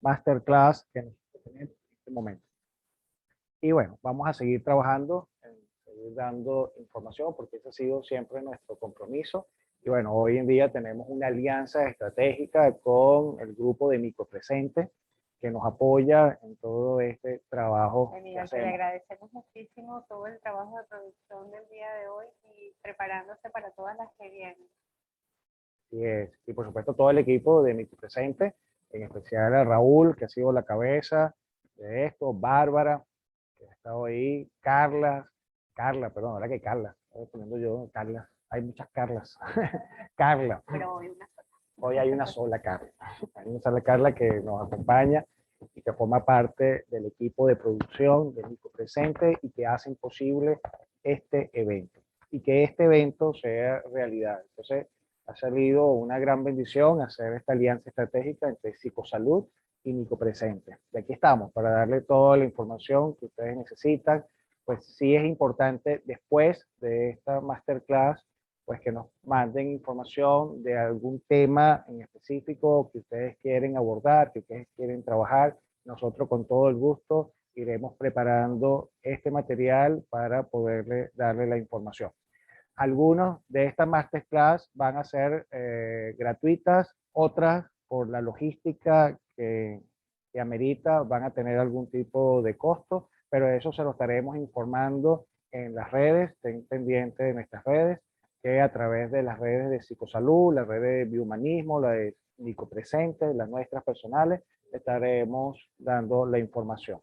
masterclass que nos tenemos en este momento. Y bueno, vamos a seguir trabajando, seguir dando información, porque ese ha sido siempre nuestro compromiso. Y bueno, hoy en día tenemos una alianza estratégica con el grupo de Micropresente, que nos apoya en todo este trabajo que hacemos. Le agradecemos muchísimo todo el trabajo de producción del día de hoy y preparándose para todas las que vienen. Así es. Y por supuesto todo el equipo de Micropresente, en especial a Raúl, que ha sido la cabeza de esto, Bárbara, que ha estado ahí, perdón, ahora que Carla, estoy poniendo yo Carla, hay muchas Carlas, Carla. Pero hoy una sola. Hoy hay una sola Carla, hay una sola Carla que nos acompaña y que forma parte del equipo de producción de Micropresente y que hacen posible este evento y que este evento sea realidad. Entonces, ha salido una gran bendición hacer esta alianza estratégica entre Psicosalud y Micropresente. Y aquí estamos para darle toda la información que ustedes necesitan. Pues sí es importante después de esta masterclass, pues que nos manden información de algún tema en específico que ustedes quieren abordar, que ustedes quieren trabajar. Nosotros con todo el gusto iremos preparando este material para poderle darle la información. Algunos de estas masterclass van a ser gratuitas, otras por la logística que amerita van a tener algún tipo de costo, pero eso se lo estaremos informando en las redes, estén pendientes de nuestras redes, que a través de las redes de Psicosalud, la red de Biohumanismo, la de Micropresente, las nuestras personales, estaremos dando la información.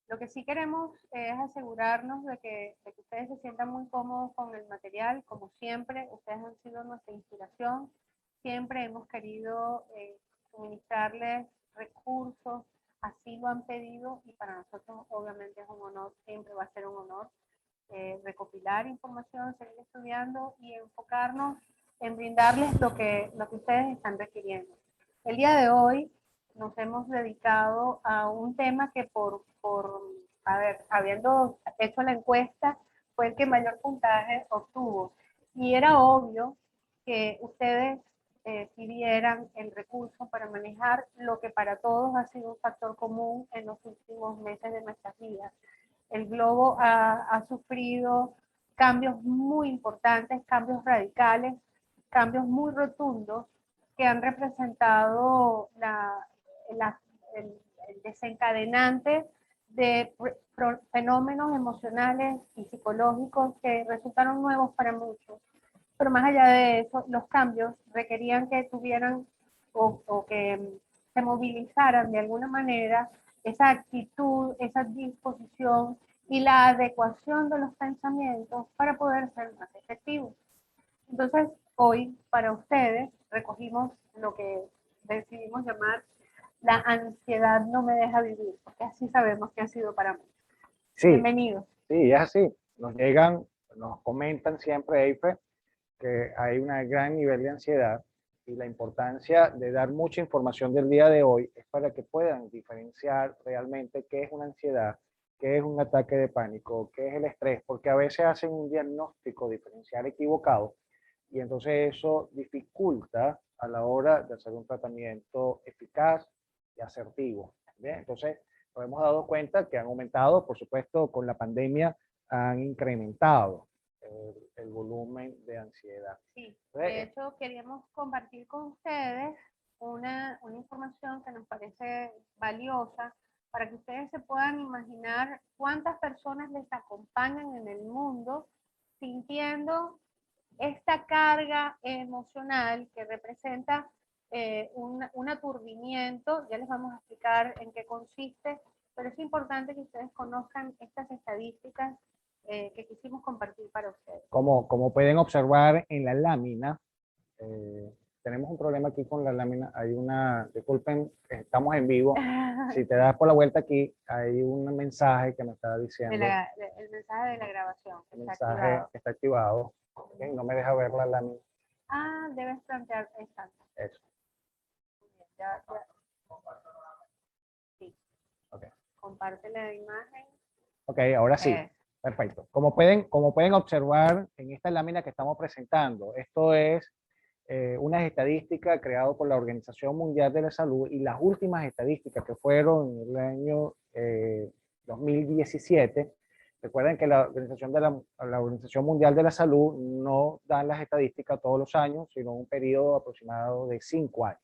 Lo que sí queremos es asegurarnos de que ustedes se sientan muy cómodos con el material. Como siempre, ustedes han sido nuestra inspiración. Siempre hemos querido suministrarles recursos, así lo han pedido y para nosotros obviamente es un honor, siempre va a ser un honor recopilar información, seguir estudiando y enfocarnos en brindarles lo que ustedes están requiriendo. El día de hoy nos hemos dedicado a un tema que habiendo hecho la encuesta, fue el que mayor puntaje obtuvo. Y era obvio que ustedes pidieran el recurso para manejar lo que para todos ha sido un factor común en los últimos meses de nuestras vidas. El globo ha sufrido cambios muy importantes, cambios radicales, cambios muy rotundos que han representado el desencadenante de fenómenos emocionales y psicológicos que resultaron nuevos para muchos. Pero más allá de eso, los cambios requerían que tuvieran o que se movilizaran de alguna manera esa actitud, esa disposición y la adecuación de los pensamientos para poder ser más efectivos. Entonces, hoy para ustedes recogimos lo que decidimos llamar la ansiedad no me deja vivir, porque así sabemos que ha sido para mí. Sí, bienvenidos. Sí, es así. Nos llegan, nos comentan siempre, Eife, que hay un gran nivel de ansiedad y la importancia de dar mucha información del día de hoy es para que puedan diferenciar realmente qué es una ansiedad, qué es un ataque de pánico, qué es el estrés, porque a veces hacen un diagnóstico diferencial equivocado y entonces eso dificulta a la hora de hacer un tratamiento eficaz y asertivo. ¿Bien? Entonces, nos hemos dado cuenta que han aumentado, por supuesto, con la pandemia han incrementado el volumen de ansiedad. Sí, de hecho queríamos compartir con ustedes una información que nos parece valiosa para que ustedes se puedan imaginar cuántas personas les acompañan en el mundo sintiendo esta carga emocional que representa un aturdimiento. Ya les vamos a explicar en qué consiste, pero es importante que ustedes conozcan estas estadísticas que quisimos compartir para ustedes. Como pueden observar en la lámina, tenemos un problema aquí con la lámina. Hay una, disculpen, estamos en vivo. Si te das por la vuelta aquí, hay un mensaje que me está diciendo. El mensaje de la grabación. El mensaje está activado. Okay, no me deja ver la lámina. Ah, debes plantear, exacto. Eso. Ya. Sí. Okay. Comparte la imagen. Ok, ahora sí. Perfecto. Como pueden observar en esta lámina que estamos presentando, esto es unas estadísticas creadas por la Organización Mundial de la Salud, y las últimas estadísticas que fueron en el año 2017. Recuerden que la Organización Mundial de la Salud no da las estadísticas todos los años, sino un periodo aproximado de 5 años.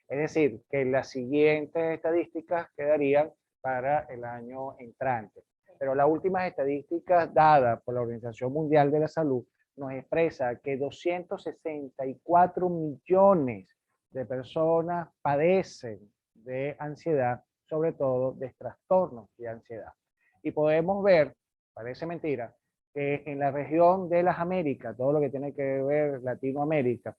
Es decir, que las siguientes estadísticas quedarían para el año entrante. Pero las últimas estadísticas dadas por la Organización Mundial de la Salud nos expresa que 264 millones de personas padecen de ansiedad, sobre todo de trastornos de ansiedad. Y podemos ver, parece mentira, que en la región de las Américas, todo lo que tiene que ver Latinoamérica,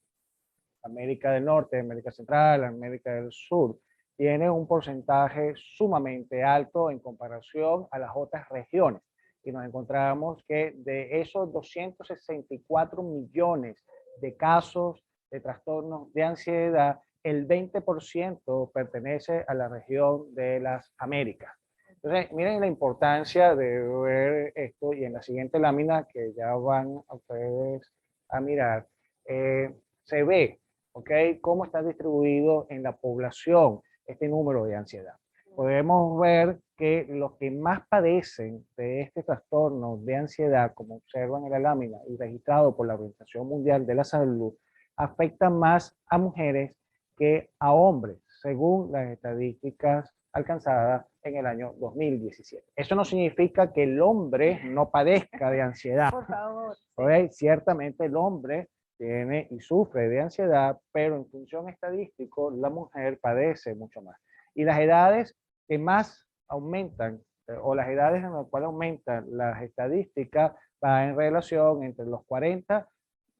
América del Norte, América Central, América del Sur, tiene un porcentaje sumamente alto en comparación a las otras regiones. Y nos encontramos que de esos 264 millones de casos de trastornos de ansiedad, el 20% pertenece a la región de las Américas. Entonces, miren la importancia de ver esto, y en la siguiente lámina que ya van a ustedes a mirar, se ve, ¿ok?, cómo está distribuido en la población este número de ansiedad. Podemos ver que los que más padecen de este trastorno de ansiedad, como observan en la lámina y registrado por la Organización Mundial de la Salud, afectan más a mujeres que a hombres, según las estadísticas alcanzadas en el año 2017. Eso no significa que el hombre no padezca de ansiedad. Por favor. ¿Okay? Ciertamente el hombre tiene y sufre de ansiedad, pero en función estadístico la mujer padece mucho más. Y las edades que más aumentan, o las edades en las cuales aumentan las estadísticas, va en relación entre los 40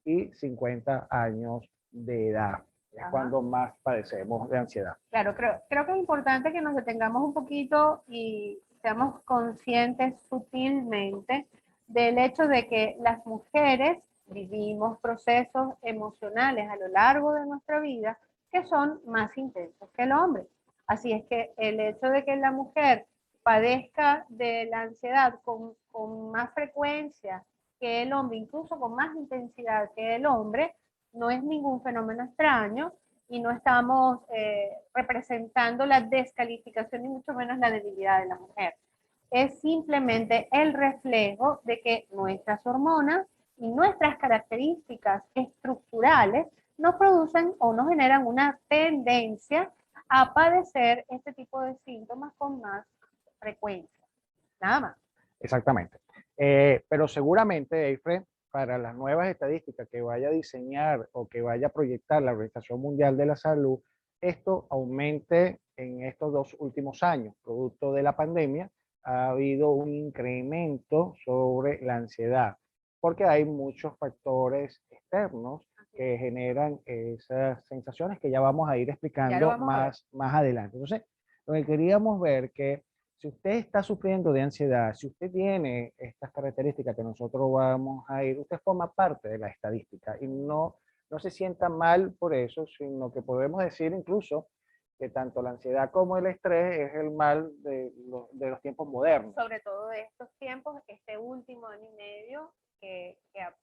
y 50 años de edad. Es cuando más padecemos de ansiedad. Claro, creo que es importante que nos detengamos un poquito y seamos conscientes sutilmente del hecho de que las mujeres vivimos procesos emocionales a lo largo de nuestra vida que son más intensos que el hombre. Así es que el hecho de que la mujer padezca de la ansiedad con más frecuencia que el hombre, incluso con más intensidad que el hombre, no es ningún fenómeno extraño, y no estamos representando la descalificación ni mucho menos la debilidad de la mujer. Es simplemente el reflejo de que nuestras hormonas y nuestras características estructurales nos producen o nos generan una tendencia a padecer este tipo de síntomas con más frecuencia. Nada más. Exactamente. Pero seguramente, Eifre, para las nuevas estadísticas que vaya a diseñar o que vaya a proyectar la Organización Mundial de la Salud, esto aumente en estos 2 últimos años. Producto de la pandemia, ha habido un incremento sobre la ansiedad, porque hay muchos factores externos que generan esas sensaciones que ya vamos a ir explicando más adelante. Entonces, lo que queríamos ver que si usted está sufriendo de ansiedad, si usted tiene estas características que nosotros vamos a ir, usted forma parte de la estadística y no se sienta mal por eso, sino que podemos decir incluso que tanto la ansiedad como el estrés es el mal de los tiempos modernos. Sobre todo de estos tiempos, este último año y medio que ha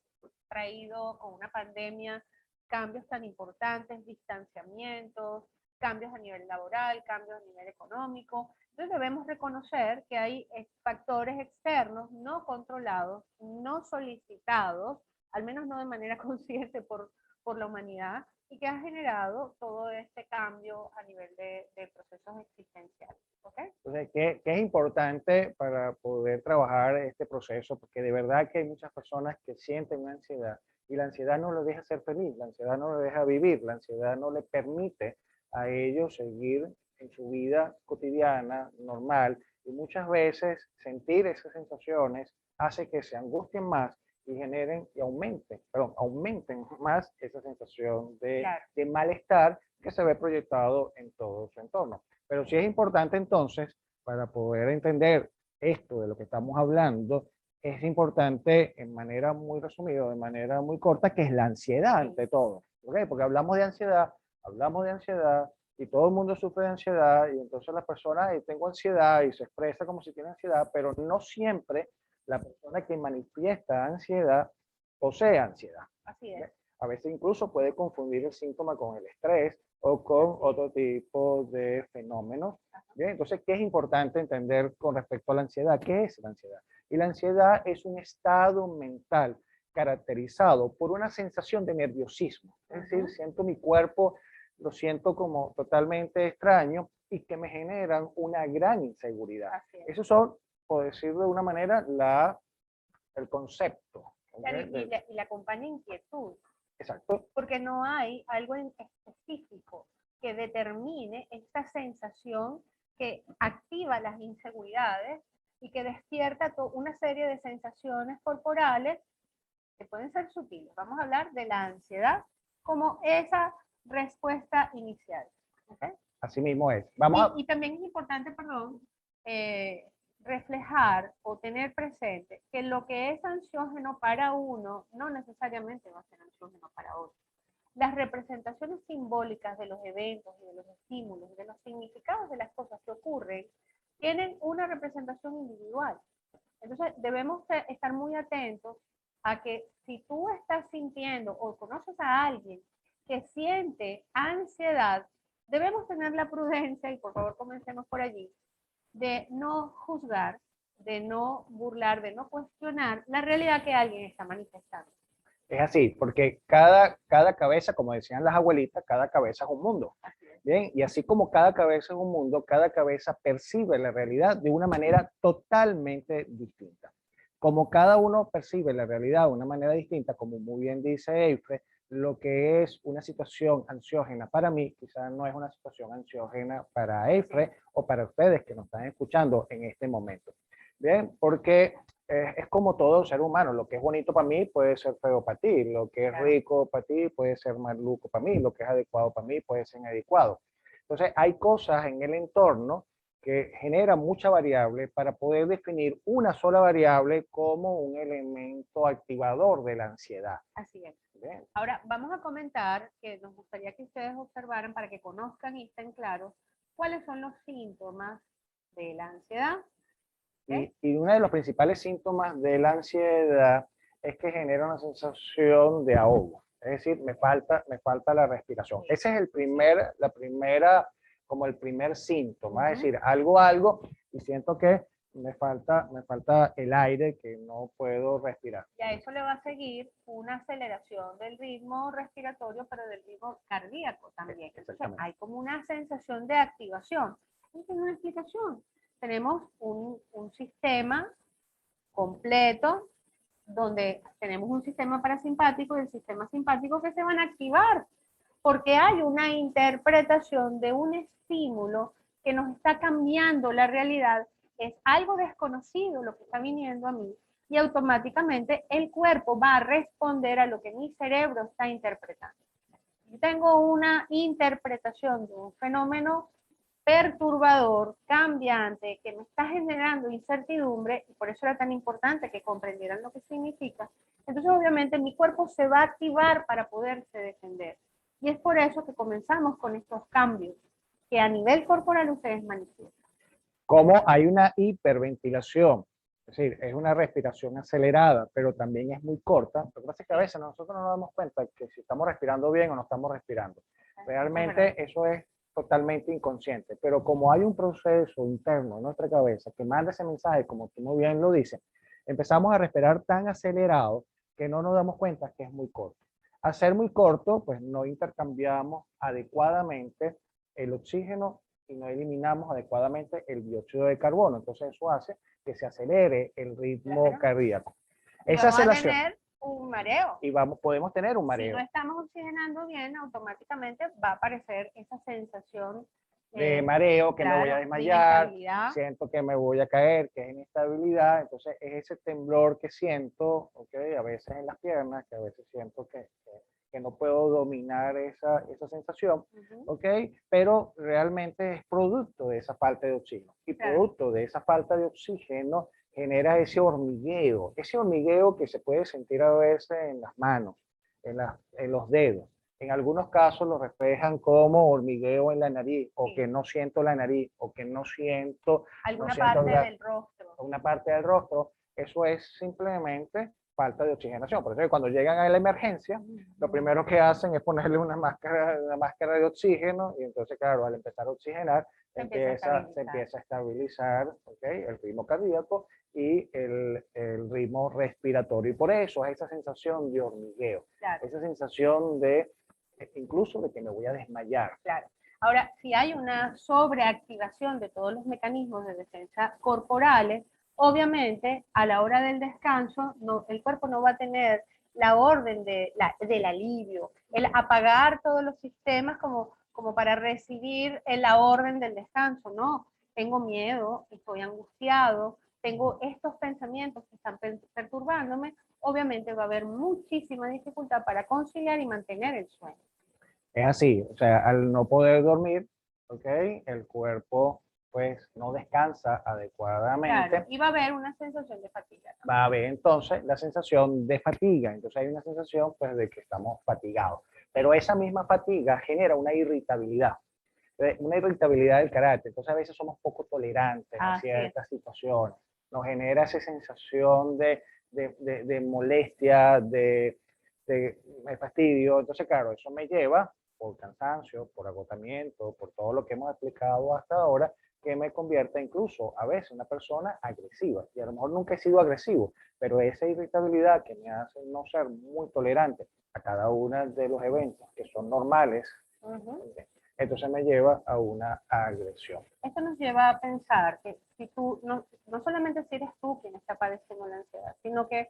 traído con una pandemia cambios tan importantes, distanciamientos, cambios a nivel laboral, cambios a nivel económico. Entonces debemos reconocer que hay factores externos no controlados, no solicitados, al menos no de manera consciente por la humanidad, y que ha generado todo este cambio a nivel de procesos existenciales. ¿Okay? Entonces, ¿qué es importante para poder trabajar este proceso? Porque de verdad que hay muchas personas que sienten ansiedad y la ansiedad no los deja ser feliz, la ansiedad no los deja vivir, la ansiedad no les permite a ellos seguir en su vida cotidiana, normal, y muchas veces sentir esas sensaciones hace que se angustien más y generen y aumenten más esa sensación de malestar que se ve proyectado en todo su entorno. Pero sí es importante entonces, para poder entender esto de lo que estamos hablando, es importante en manera muy resumida, de manera muy corta, que es la ansiedad ante todo. ¿Okay? Porque hablamos de ansiedad y todo el mundo sufre de ansiedad y entonces la persona tengo ansiedad y se expresa como si tiene ansiedad, pero no siempre la persona que manifiesta ansiedad posee ansiedad. Así es. A veces incluso puede confundir el síntoma con el estrés o con otro tipo de fenómenos. Bien, entonces, ¿qué es importante entender con respecto a la ansiedad? ¿Qué es la ansiedad? Y la ansiedad es un estado mental caracterizado por una sensación de nerviosismo. Es decir, siento mi cuerpo, lo siento como totalmente extraño y que me generan una gran inseguridad. Esos son, por decirlo de una manera, el concepto. Claro, y le acompaña inquietud. Exacto. Porque no hay algo en específico que determine esta sensación que activa las inseguridades y que despierta una serie de sensaciones corporales que pueden ser sutiles. Vamos a hablar de la ansiedad como esa respuesta inicial. ¿Okay? Así mismo es. Y también es importante, perdón, reflejar o tener presente que lo que es ansiógeno para uno no necesariamente va a ser ansiógeno para otro. Las representaciones simbólicas de los eventos y de los estímulos, de los significados de las cosas que ocurren, tienen una representación individual. Entonces debemos estar muy atentos a que si tú estás sintiendo o conoces a alguien que siente ansiedad, debemos tener la prudencia, y por favor comencemos por allí, de no juzgar, de no burlar, de no cuestionar la realidad que alguien está manifestando. Es así, porque cada cabeza, como decían las abuelitas, cada cabeza es un mundo. Bien, y así como cada cabeza es un mundo, cada cabeza percibe la realidad de una manera totalmente distinta. Como cada uno percibe la realidad de una manera distinta, como muy bien dice Eifre, lo que es una situación ansiógena para mí, quizás no es una situación ansiógena para Eifre o para ustedes que nos están escuchando en este momento. Bien, porque es como todo ser humano, lo que es bonito para mí puede ser feo para ti, lo que es rico para ti puede ser maluco para mí, lo que es adecuado para mí puede ser inadecuado. Entonces hay cosas en el entorno que generan mucha variable para poder definir una sola variable como un elemento activador de la ansiedad. Así es. Bien. Ahora vamos a comentar que nos gustaría que ustedes observaran para que conozcan y estén claros cuáles son los síntomas de la ansiedad. Y uno de los principales síntomas de la ansiedad es que genera una sensación de ahogo. Es decir, me falta la respiración. Ese es como el primer síntoma. Es decir, algo, y siento que me falta el aire, que no puedo respirar. Y a eso le va a seguir una aceleración del ritmo respiratorio, pero del ritmo cardíaco también. Entonces, hay como una sensación de activación. Esa es una explicación. Tenemos un sistema completo donde tenemos un sistema parasimpático y el sistema simpático que se van a activar porque hay una interpretación de un estímulo que nos está cambiando la realidad. Es algo desconocido lo que está viniendo a mí y automáticamente el cuerpo va a responder a lo que mi cerebro está interpretando. Yo tengo una interpretación de un fenómeno perturbador, cambiante, que me está generando incertidumbre, y por eso era tan importante que comprendieran lo que significa. Entonces, obviamente, mi cuerpo se va a activar para poderse defender. Y es por eso que comenzamos con estos cambios que a nivel corporal ustedes manifiestan. Como hay una hiperventilación, es decir, es una respiración acelerada, pero también es muy corta. Lo que pasa es que a veces nosotros no nos damos cuenta que si estamos respirando bien o no estamos respirando. Realmente eso es totalmente inconsciente, pero como hay un proceso interno en nuestra cabeza que manda ese mensaje, como tú muy bien lo dices, empezamos a respirar tan acelerado que no nos damos cuenta que es muy corto. Al ser muy corto, pues no intercambiamos adecuadamente el oxígeno y no eliminamos adecuadamente el dióxido de carbono. Entonces eso hace que se acelere el ritmo cardíaco. Esa aceleración. Vamos a tener un mareo. Y podemos tener un mareo. Si no estamos oxigenando bien, automáticamente va a aparecer esa sensación de mareo, que me voy a desmayar, siento que me voy a caer, que es inestabilidad. Entonces es ese temblor que siento, okay, a veces en las piernas, que a veces siento que no puedo dominar esa sensación, ¿ok? Pero realmente es producto de esa falta de oxígeno. Y producto de esa falta de oxígeno genera ese hormigueo que se puede sentir a veces en las manos, en los dedos. En algunos casos lo reflejan como hormigueo en la nariz, o que no siento la nariz, o que no siento... Alguna parte del rostro. Una parte del rostro. Eso es simplemente falta de oxigenación. Por eso que cuando llegan a la emergencia, lo primero que hacen es ponerle una máscara de oxígeno y entonces, claro, al empezar a oxigenar, se empieza a estabilizar, ¿okay?, el ritmo cardíaco y el ritmo respiratorio. Y por eso es esa sensación de hormigueo, claro, esa sensación de, incluso de que me voy a desmayar. claro. Ahora, si hay una sobreactivación de todos los mecanismos de defensa corporales, obviamente a la hora del descanso el cuerpo no va a tener la orden del alivio, el apagar todos los sistemas como para recibir la orden del descanso, ¿no? Tengo miedo, estoy angustiado, tengo estos pensamientos que están perturbándome, obviamente va a haber muchísima dificultad para conciliar y mantener el sueño. Es así, o sea, al no poder dormir, ¿ok?, el cuerpo pues no descansa adecuadamente. Claro, y va a haber una sensación de fatiga, ¿no? Va a haber entonces la sensación de fatiga, entonces hay una sensación pues de que estamos fatigados, pero esa misma fatiga genera una irritabilidad del carácter, entonces a veces somos poco tolerantes a ciertas situaciones, nos genera esa sensación de molestia, de fastidio, entonces claro, eso me lleva por cansancio, por agotamiento, por todo lo que hemos explicado hasta ahora, que me convierta incluso a veces en una persona agresiva. Y a lo mejor nunca he sido agresivo, pero esa irritabilidad que me hace no ser muy tolerante a cada uno de los eventos que son normales, entonces me lleva a una agresión. Esto nos lleva a pensar que si tú, no solamente si eres tú quien está padeciendo la ansiedad, sino que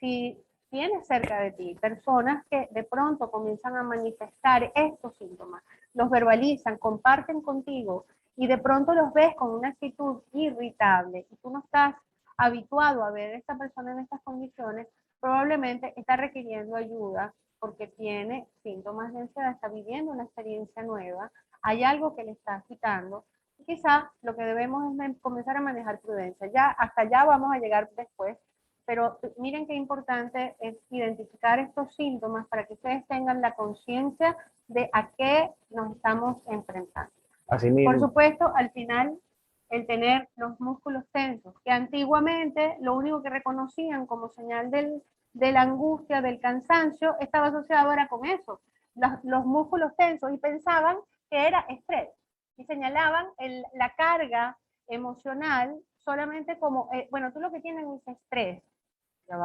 si tienes cerca de ti personas que de pronto comienzan a manifestar estos síntomas, los verbalizan, comparten contigo y de pronto los ves con una actitud irritable y tú no estás habituado a ver a esta persona en estas condiciones, probablemente está requiriendo ayuda porque tiene síntomas de ansiedad, está viviendo una experiencia nueva, hay algo que le está quitando. Quizá lo que debemos es comenzar a manejar prudencia. Ya hasta allá vamos a llegar después, pero miren qué importante es identificar estos síntomas para que ustedes tengan la conciencia de a qué nos estamos enfrentando. Así mismo. Por supuesto, al final, el tener los músculos tensos, que antiguamente lo único que reconocían como señal de la angustia, del cansancio, estaba asociado ahora con eso, los músculos tensos, y pensaban que era estrés, y señalaban la carga emocional solamente como, bueno, tú lo que tienes es estrés, ya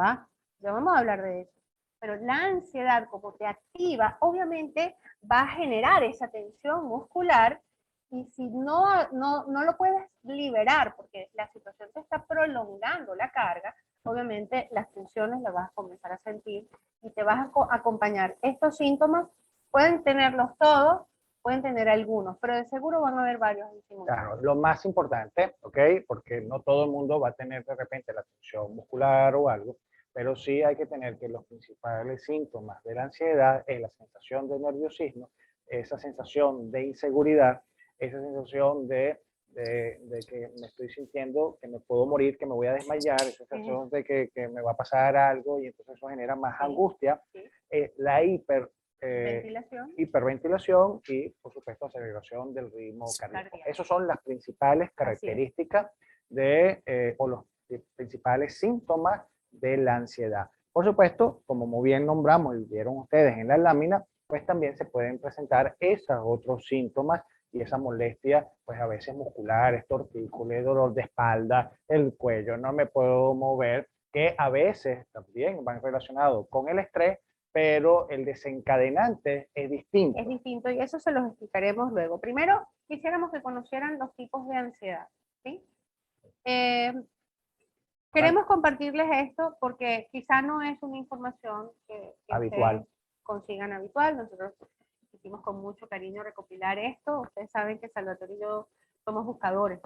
vamos a hablar de eso. Pero la ansiedad, como te activa, obviamente va a generar esa tensión muscular y si no lo puedes liberar porque la situación te está prolongando la carga, obviamente las tensiones las vas a comenzar a sentir y te vas a acompañar. Estos síntomas pueden tenerlos todos, pueden tener algunos, pero de seguro van a haber varios en simultáneo. Claro, lo más importante, ¿ok? Porque no todo el mundo va a tener de repente la tensión muscular o algo, pero sí hay que tener que los principales síntomas de la ansiedad es la sensación de nerviosismo, esa sensación de inseguridad, esa sensación de que me estoy sintiendo que me puedo morir, que me voy a desmayar, esa sensación de que me va a pasar algo y entonces eso genera más angustia, la hiperventilación y, por supuesto, aceleración del ritmo cardíaco. Esas son las principales características o los principales síntomas de la ansiedad. Por supuesto, como muy bien nombramos y vieron ustedes en la lámina, pues también se pueden presentar esos otros síntomas y esa molestia, pues a veces musculares, tortícolis, dolor de espalda, el cuello, no me puedo mover, que a veces también van relacionados con el estrés, pero el desencadenante es distinto. Es distinto y eso se los explicaremos luego. Primero, quisiéramos que conocieran los tipos de ansiedad, ¿sí? Queremos compartirles esto porque quizá no es una información que habitual. Consigan habitual. Nosotros hicimos con mucho cariño recopilar esto. Ustedes saben que Salvatore y yo somos buscadores.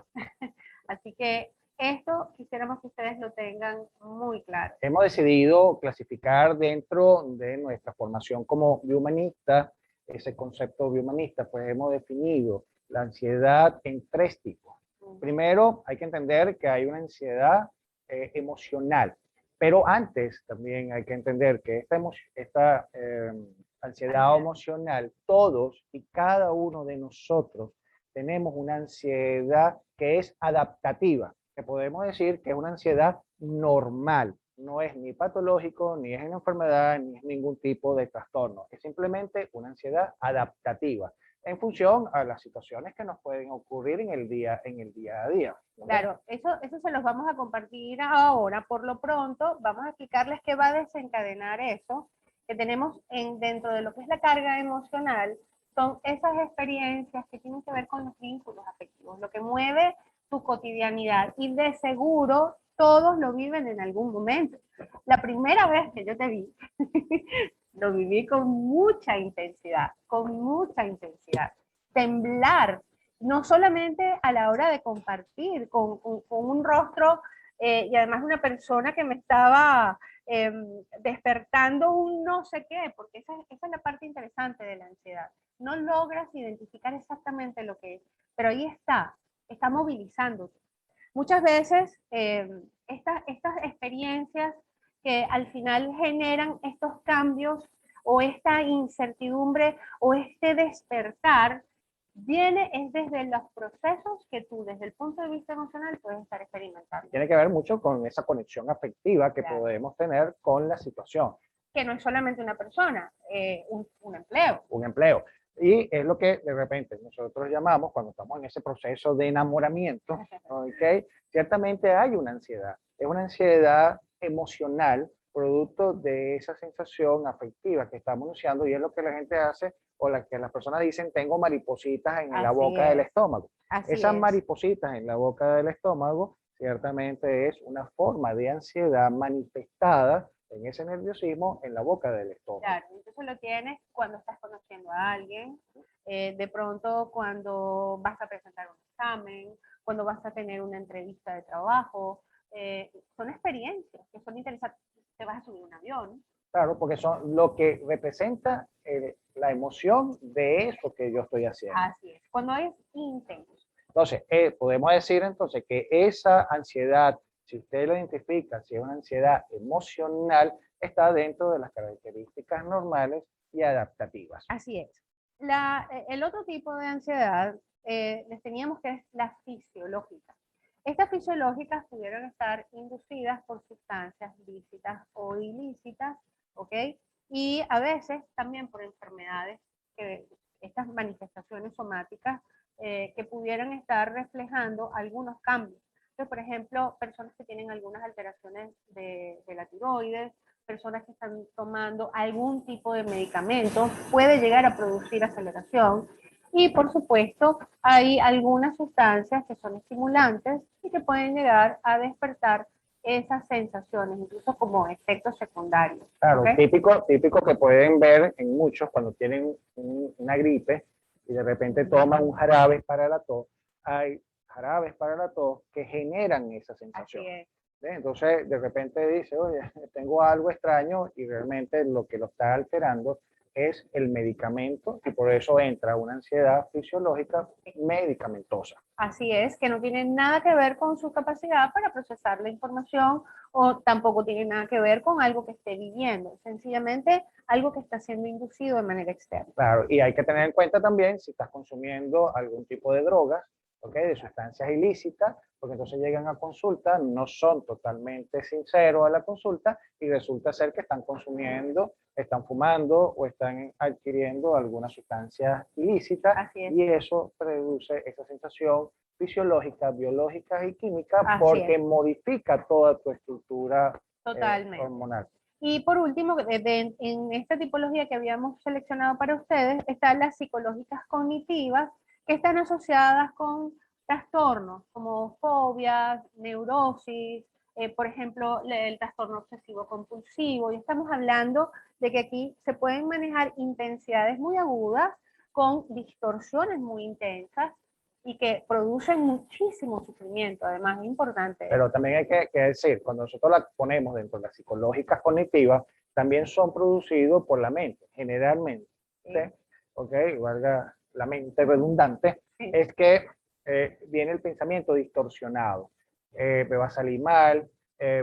Así que esto quisiéramos que ustedes lo tengan muy claro. Hemos decidido clasificar dentro de nuestra formación como biohumanista, ese concepto biohumanista, pues hemos definido la ansiedad en 3 tipos. Primero, hay que entender que hay una ansiedad emocional, pero antes también hay que entender que esta ansiedad emocional, todos y cada uno de nosotros tenemos una ansiedad que es adaptativa, que podemos decir que es una ansiedad normal, no es ni patológico, ni es una enfermedad, ni es ningún tipo de trastorno. Es simplemente una ansiedad adaptativa en función a las situaciones que nos pueden ocurrir en el día a día. ¿Okay? Claro, eso se los vamos a compartir ahora. Por lo pronto, vamos a explicarles qué va a desencadenar eso, que tenemos dentro de lo que es la carga emocional, son esas experiencias que tienen que ver con los vínculos afectivos, lo que mueve tu cotidianidad. Y de seguro, todos lo viven en algún momento. La primera vez que yo te vi, lo viví con mucha intensidad, con mucha intensidad. Temblar, no solamente a la hora de compartir con un rostro y además una persona que me estaba despertando un no sé qué, porque esa es la parte interesante de la ansiedad. No logras identificar exactamente lo que es, pero ahí está movilizándote. Muchas veces estas experiencias que al final generan estos cambios o esta incertidumbre o este despertar, es desde los procesos que tú desde el punto de vista emocional puedes estar experimentando. Tiene que ver mucho con esa conexión afectiva que podemos tener con la situación. Que no es solamente una persona, un empleo. Un empleo. Y es lo que de repente nosotros llamamos, cuando estamos en ese proceso de enamoramiento, ¿okay? Ciertamente hay una ansiedad. Es una ansiedad emocional, producto de esa sensación afectiva que estamos anunciando, y es lo que la gente hace, o la que las personas dicen, tengo maripositas en la boca del estómago. Esas maripositas en la boca del estómago, ciertamente es una forma de ansiedad manifestada en ese nerviosismo en la boca del estómago. Claro, entonces lo tienes cuando estás conociendo a alguien, de pronto cuando vas a presentar un examen, cuando vas a tener una entrevista de trabajo, son experiencias que son interesantes. Te vas a subir un avión. Claro, porque son lo que representa la emoción de eso que yo estoy haciendo. Así es, cuando es intenso. Entonces, podemos decir entonces que esa ansiedad, si usted lo identifica, si es una ansiedad emocional, está dentro de las características normales y adaptativas. Así es. El otro tipo de ansiedad les teníamos que es la fisiológica. Estas fisiológicas pudieron estar inducidas por sustancias lícitas o ilícitas, ¿ok? Y a veces también por enfermedades, estas manifestaciones somáticas que pudieran estar reflejando algunos cambios. Entonces, por ejemplo, personas que tienen algunas alteraciones de la tiroides, personas que están tomando algún tipo de medicamento, puede llegar a producir aceleración. Y por supuesto, hay algunas sustancias que son estimulantes y que pueden llegar a despertar esas sensaciones, incluso como efectos secundarios. Claro, ¿Okay? típico que pueden ver en muchos cuando tienen una gripe y de repente toman un jarabe para la tos. Hay jarabes para la tos que generan esa sensación. Así es. Entonces, de repente dice, oye, tengo algo extraño, y realmente lo que lo está alterando es el medicamento, y por eso entra una ansiedad fisiológica medicamentosa. Así es, que no tiene nada que ver con su capacidad para procesar la información o tampoco tiene nada que ver con algo que esté viviendo, sencillamente algo que está siendo inducido de manera externa. Claro, y hay que tener en cuenta también si estás consumiendo algún tipo de drogas, ¿okay? De sustancias ilícitas, porque entonces llegan a consulta, no son totalmente sinceros a la consulta y resulta ser que están consumiendo, están fumando o están adquiriendo algunas sustancias ilícitas, y eso produce esa sensación fisiológica, biológica y química porque modifica toda tu estructura hormonal. Y por último, en esta tipología que habíamos seleccionado para ustedes, están las psicológicas cognitivas, que están asociadas con trastornos como fobias, neurosis, por ejemplo, el trastorno obsesivo compulsivo, y estamos hablando de que aquí se pueden manejar intensidades muy agudas con distorsiones muy intensas y que producen muchísimo sufrimiento, además es importante. Pero también hay que decir, cuando nosotros la ponemos dentro de las psicológicas cognitivas, también son producidos por la mente, generalmente. ¿Sí? ¿Ok? Valga la mente redundante, sí. Es que viene el pensamiento distorsionado. Me va a salir mal,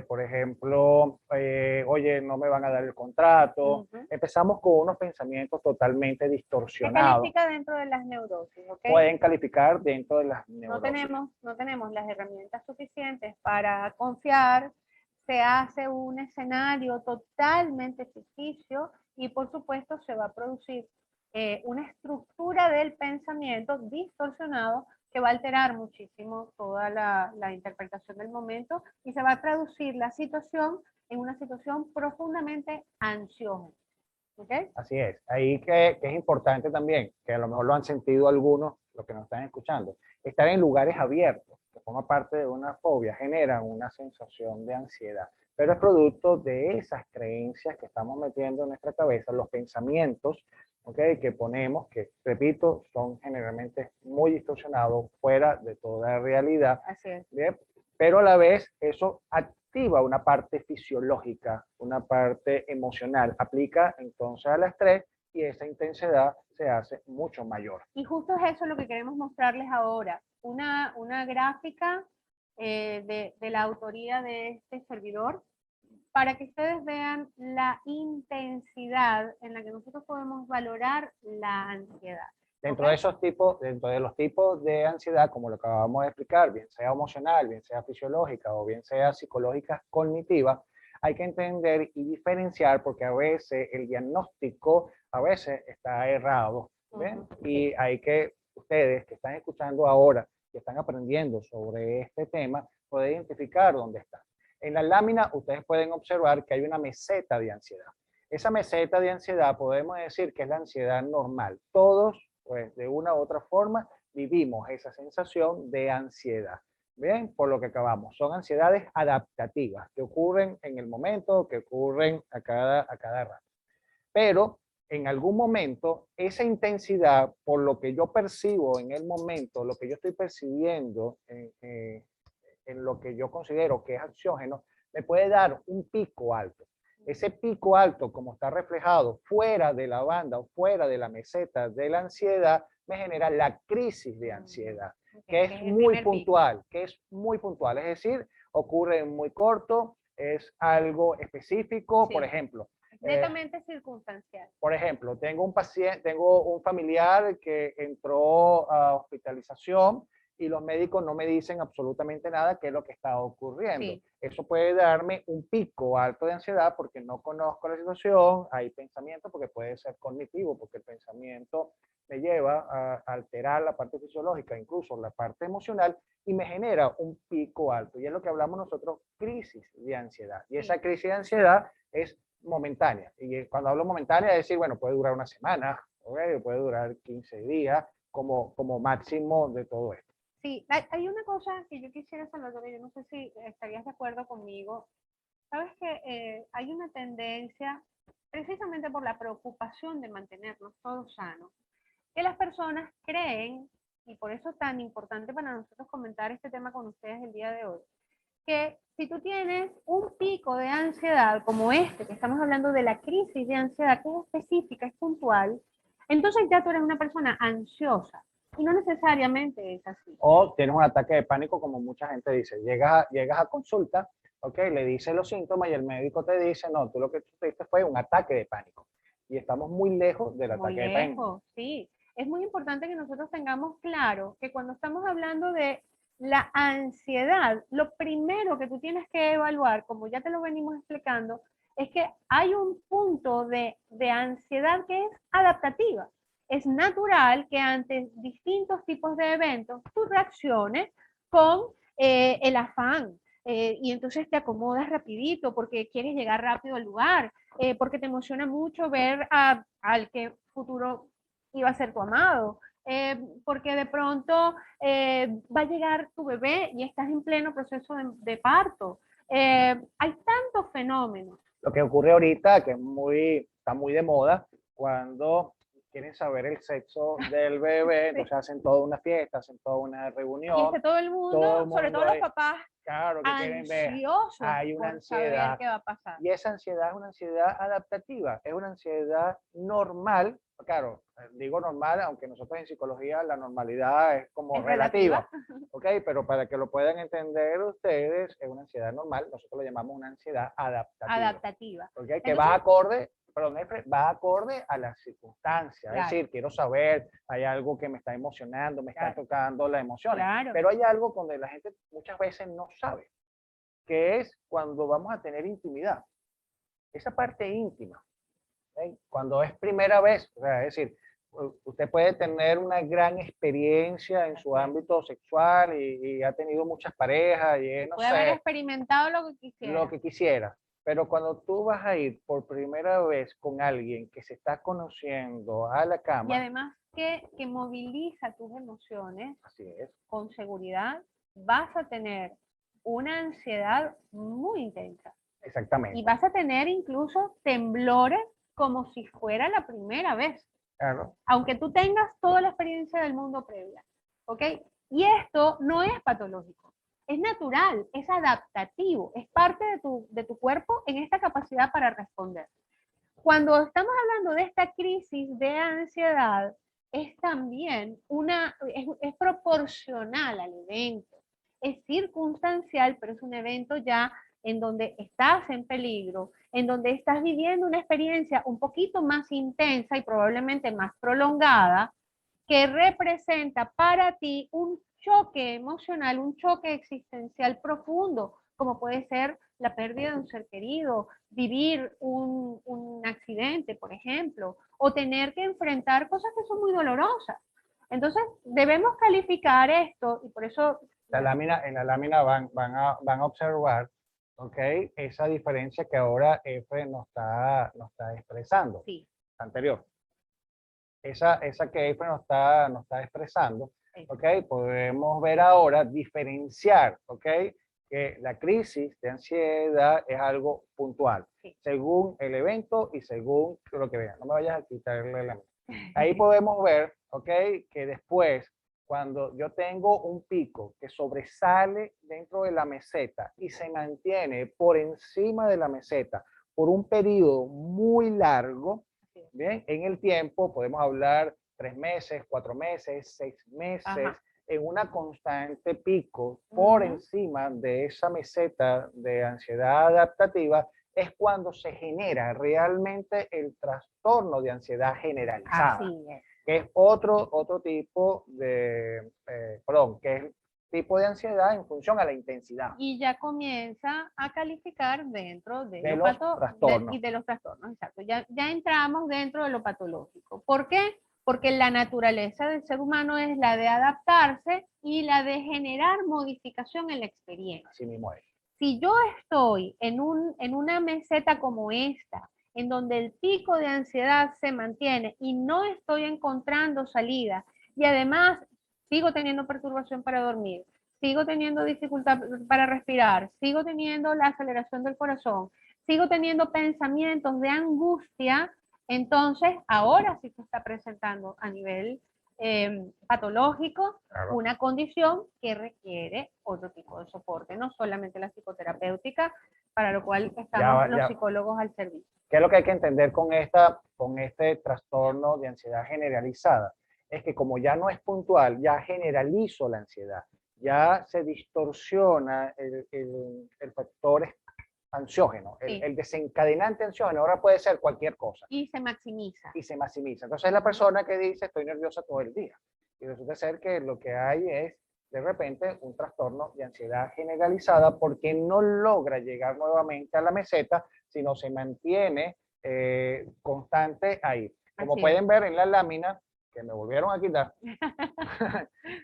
por ejemplo, oye, no me van a dar el contrato. Empezamos con unos pensamientos totalmente distorsionados. ¿Qué califica dentro de las neurosis? ¿Okay? Pueden calificar dentro de las neurosis. No tenemos las herramientas suficientes para confiar se hace un escenario totalmente ficticio y por supuesto se va a producir una estructura del pensamiento distorsionado que va a alterar muchísimo toda la interpretación del momento y se va a traducir la situación en una situación profundamente ansiosa. ¿Okay? Así es. Ahí que es importante también, que a lo mejor lo han sentido algunos, los que nos están escuchando, estar en lugares abiertos, que forma parte de una fobia, generan una sensación de ansiedad. Pero es producto de esas creencias que estamos metiendo en nuestra cabeza, los pensamientos, ¿okay? Que ponemos, que repito, son generalmente muy distorsionados, fuera de toda realidad. Así es. ¿Bien? Pero a la vez eso activa una parte fisiológica, una parte emocional, aplica entonces al estrés y esa intensidad se hace mucho mayor. Y justo es eso lo que queremos mostrarles ahora, una gráfica de la autoría de este servidor para que ustedes vean la intensidad en la que nosotros podemos valorar la ansiedad. Dentro de esos tipos, dentro de los tipos de ansiedad, como lo acabamos de explicar, bien sea emocional, bien sea fisiológica o bien sea psicológica cognitiva, hay que entender y diferenciar porque a veces el diagnóstico a veces está errado. ¿Ven? Y hay que, ustedes que están escuchando ahora, que están aprendiendo sobre este tema, poder identificar dónde está. En la lámina ustedes pueden observar que hay una meseta de ansiedad. Esa meseta de ansiedad podemos decir que es la ansiedad normal. Todos, pues de una u otra forma, vivimos esa sensación de ansiedad. Bien, por lo que acabamos. Son ansiedades adaptativas que ocurren en el momento, que ocurren a cada rato. Pero en algún momento, esa intensidad, por lo que yo percibo en el momento, lo que yo estoy percibiendo en lo que yo considero que es ansiógeno, me puede dar un pico alto. Ese pico alto, como está reflejado fuera de la banda o fuera de la meseta de la ansiedad, me genera la crisis de ansiedad, que es muy puntual, que es muy puntual. Es decir, ocurre muy corto, es algo específico, por ejemplo. Netamente circunstancial. Por ejemplo, tengo un paciente, tengo un familiar que entró a hospitalización y los médicos no me dicen absolutamente nada qué es lo que está ocurriendo. Sí. Eso puede darme un pico alto de ansiedad porque no conozco la situación, hay pensamiento porque puede ser cognitivo, porque el pensamiento me lleva a alterar la parte fisiológica, incluso la parte emocional, y me genera un pico alto. Y es lo que hablamos nosotros, crisis de ansiedad. Y esa crisis de ansiedad es momentánea. Y cuando hablo momentánea, es decir, bueno, puede durar una semana, ¿okay? Puede durar 15 días como máximo de todo esto. Sí, hay una cosa que yo quisiera, Salvador, yo no sé si estarías de acuerdo conmigo. Sabes que hay una tendencia, precisamente por la preocupación de mantenernos todos sanos, que las personas creen, y por eso es tan importante para nosotros comentar este tema con ustedes el día de hoy, que si tú tienes un pico de ansiedad como este, que estamos hablando de la crisis de ansiedad, que es específica, es puntual, entonces ya tú eres una persona ansiosa. Y no necesariamente es así. O tienes un ataque de pánico, como mucha gente dice. Llegas a consulta, ok, le dices los síntomas y el médico te dice, no, tú lo que tuviste fue un ataque de pánico. Y estamos muy lejos del ataque de pánico. Sí. Es muy importante que nosotros tengamos claro que cuando estamos hablando de la ansiedad, lo primero que tú tienes que evaluar, como ya te lo venimos explicando, es que hay un punto de ansiedad que es adaptativa. Es natural que ante distintos tipos de eventos tú reacciones con el afán, y entonces te acomodas rapidito porque quieres llegar rápido al lugar, porque te emociona mucho ver al que futuro iba a ser tu amado, porque de pronto va a llegar tu bebé y estás en pleno proceso de parto. Hay tantos fenómenos. Lo que ocurre ahorita, que está muy de moda, cuando quieren saber el sexo del bebé, entonces hacen toda una fiesta, hacen toda una reunión. Y todo el mundo, sobre todo los papás, claro, que quieren ver. Hay una ansiedad. Saber qué va a pasar. Y esa ansiedad es una ansiedad adaptativa, es una ansiedad normal. Claro, digo normal, aunque nosotros en psicología la normalidad es como relativa. ¿Ok? Pero para que lo puedan entender ustedes, es una ansiedad normal, nosotros lo llamamos una ansiedad adaptativa. ¿Ok? Que entonces, va acorde a las circunstancias. Claro. Es decir, quiero saber, hay algo que me está emocionando, me está tocando la emoción. Claro. Pero hay algo donde la gente muchas veces no sabe. que es cuando vamos a tener intimidad. Esa parte íntima, ¿ok? Cuando es primera vez, o sea, es decir, usted puede tener una gran experiencia en su ámbito sexual y ha tenido muchas parejas y es, no Puede haber sé, experimentado lo que lo quisiera. que quisiera. Pero cuando tú vas a ir por primera vez con alguien que se está conociendo a la Y cama, además que moviliza tus emociones así es, con seguridad, vas a tener una ansiedad muy intensa. Y exactamente. vas a tener incluso temblores como si fuera la primera vez, Claro, aunque tú tengas toda la experiencia del mundo previa. ¿Ok? Y esto no es patológico, es natural, es adaptativo, es parte de tu cuerpo en esta capacidad para responder. Cuando estamos hablando de esta crisis de ansiedad, es también es proporcional al evento. Es circunstancial, pero es un evento ya en donde estás en peligro, en donde estás viviendo una experiencia un poquito más intensa y probablemente más prolongada, que representa para ti un choque emocional, un choque existencial profundo, como puede ser la pérdida de un ser querido, vivir un accidente, por ejemplo, o tener que enfrentar cosas que son muy dolorosas. Entonces, debemos calificar esto y por eso... en la lámina van a observar, ¿ok? Esa diferencia que ahora F nos está expresando, Sí, anterior. Esa que F nos está expresando, sí. ¿ok? Podemos ver ahora, diferenciar, ¿ok? Que la crisis de ansiedad es algo puntual, Sí. según el evento y según lo que vean. No me vayas a quitarle la... Ahí podemos ver, ¿ok? Que después, cuando yo tengo un pico que sobresale dentro de la meseta y se mantiene por encima de la meseta por un periodo muy largo, bien, en el tiempo podemos hablar 3 meses, 4 meses, 6 meses, Ajá. en una constante pico por encima de esa meseta de ansiedad adaptativa, es cuando se genera realmente el trastorno de ansiedad generalizada, Así es. que es otro tipo de, perdón, que es tipo de ansiedad en función a la intensidad Y ya comienza a calificar dentro de de lo los y trastornos. de los trastornos, exacto. Ya entramos dentro de lo patológico. ¿Por qué? Porque la naturaleza del ser humano es la de adaptarse y la de generar modificación en la experiencia. Así mismo es. Si yo estoy en una meseta como esta, en donde el pico de ansiedad se mantiene y no estoy encontrando salida, y además sigo teniendo perturbación para dormir, sigo teniendo dificultad para respirar, sigo teniendo la aceleración del corazón, sigo teniendo pensamientos de angustia, entonces ahora sí se está presentando a nivel patológico, Claro. una condición que requiere otro tipo de soporte, no solamente la psicoterapéutica, para lo cual estamos los psicólogos al servicio. ¿Qué es lo que hay que entender con este trastorno de ansiedad generalizada? Es que como ya no es puntual, ya generalizo la ansiedad, ya se distorsiona el factor ansiógeno, Sí. el desencadenante ansiógeno, ahora puede ser cualquier cosa. Y se maximiza. Y se maximiza. Entonces la persona que dice estoy nerviosa todo el día. Y resulta ser que lo que hay es de repente un trastorno de ansiedad generalizada porque no logra llegar nuevamente a la meseta, sino se mantiene constante ahí. Como pueden ver en la lámina, que me volvieron a quitar,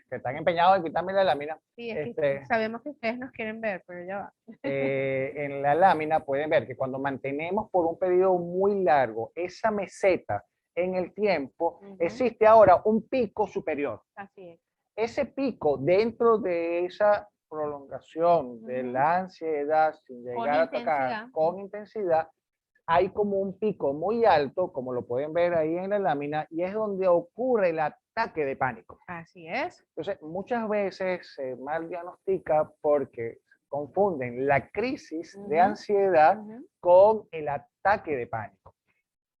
que están empeñados en quitarme la lámina. Sí, es que sabemos que ustedes nos quieren ver, pero ya va. En la lámina pueden ver que cuando mantenemos por un periodo muy largo esa meseta en el tiempo, existe ahora un pico superior. Así es. Ese pico dentro de esa prolongación de la ansiedad sin llegar a tocar con intensidad, hay como un pico muy alto, como lo pueden ver ahí en la lámina, y es donde ocurre el ataque de pánico. Así es. Entonces, muchas veces se mal diagnostica porque confunden la crisis de ansiedad con el ataque de pánico.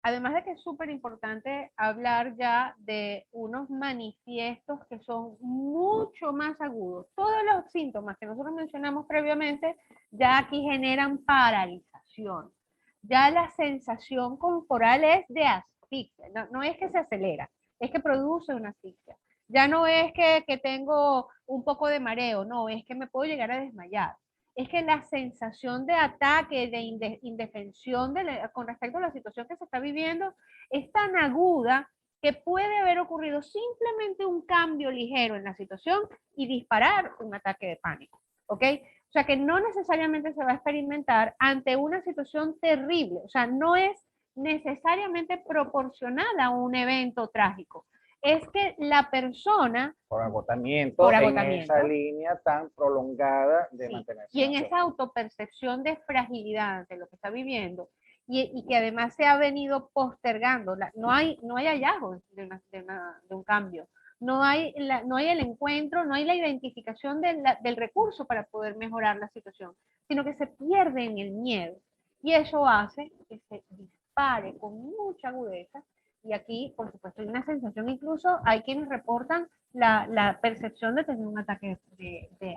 Además de que es súper importante hablar ya de unos manifiestos que son mucho más agudos. Todos los síntomas que nosotros mencionamos previamente ya aquí generan paralización. Ya la sensación corporal es de asfixia. No es que se acelera, es que produce una asfixia. Ya no es que tengo un poco de mareo, no, es que me puedo llegar a desmayar. es que la sensación de ataque, de indefensión con respecto a la situación que se está viviendo es tan aguda que puede haber ocurrido simplemente un cambio ligero en la situación y disparar un ataque de pánico, ¿ok? O sea que no necesariamente se va a experimentar ante una situación terrible, o sea, no es necesariamente proporcional a un evento trágico. Es que la persona, por agotamiento, por en agotamiento, esa línea tan prolongada de sí, mantenerse y en ansioso. esa autopercepción de fragilidad ante lo que está viviendo, y que además se ha venido postergando, no hay hallazgos de un cambio, no hay el encuentro, no hay la identificación del recurso para poder mejorar la situación, sino que se pierde en el miedo. Y eso hace que se dispare con mucha agudeza. Y aquí, por supuesto, hay una sensación, incluso hay quienes reportan la percepción de tener un ataque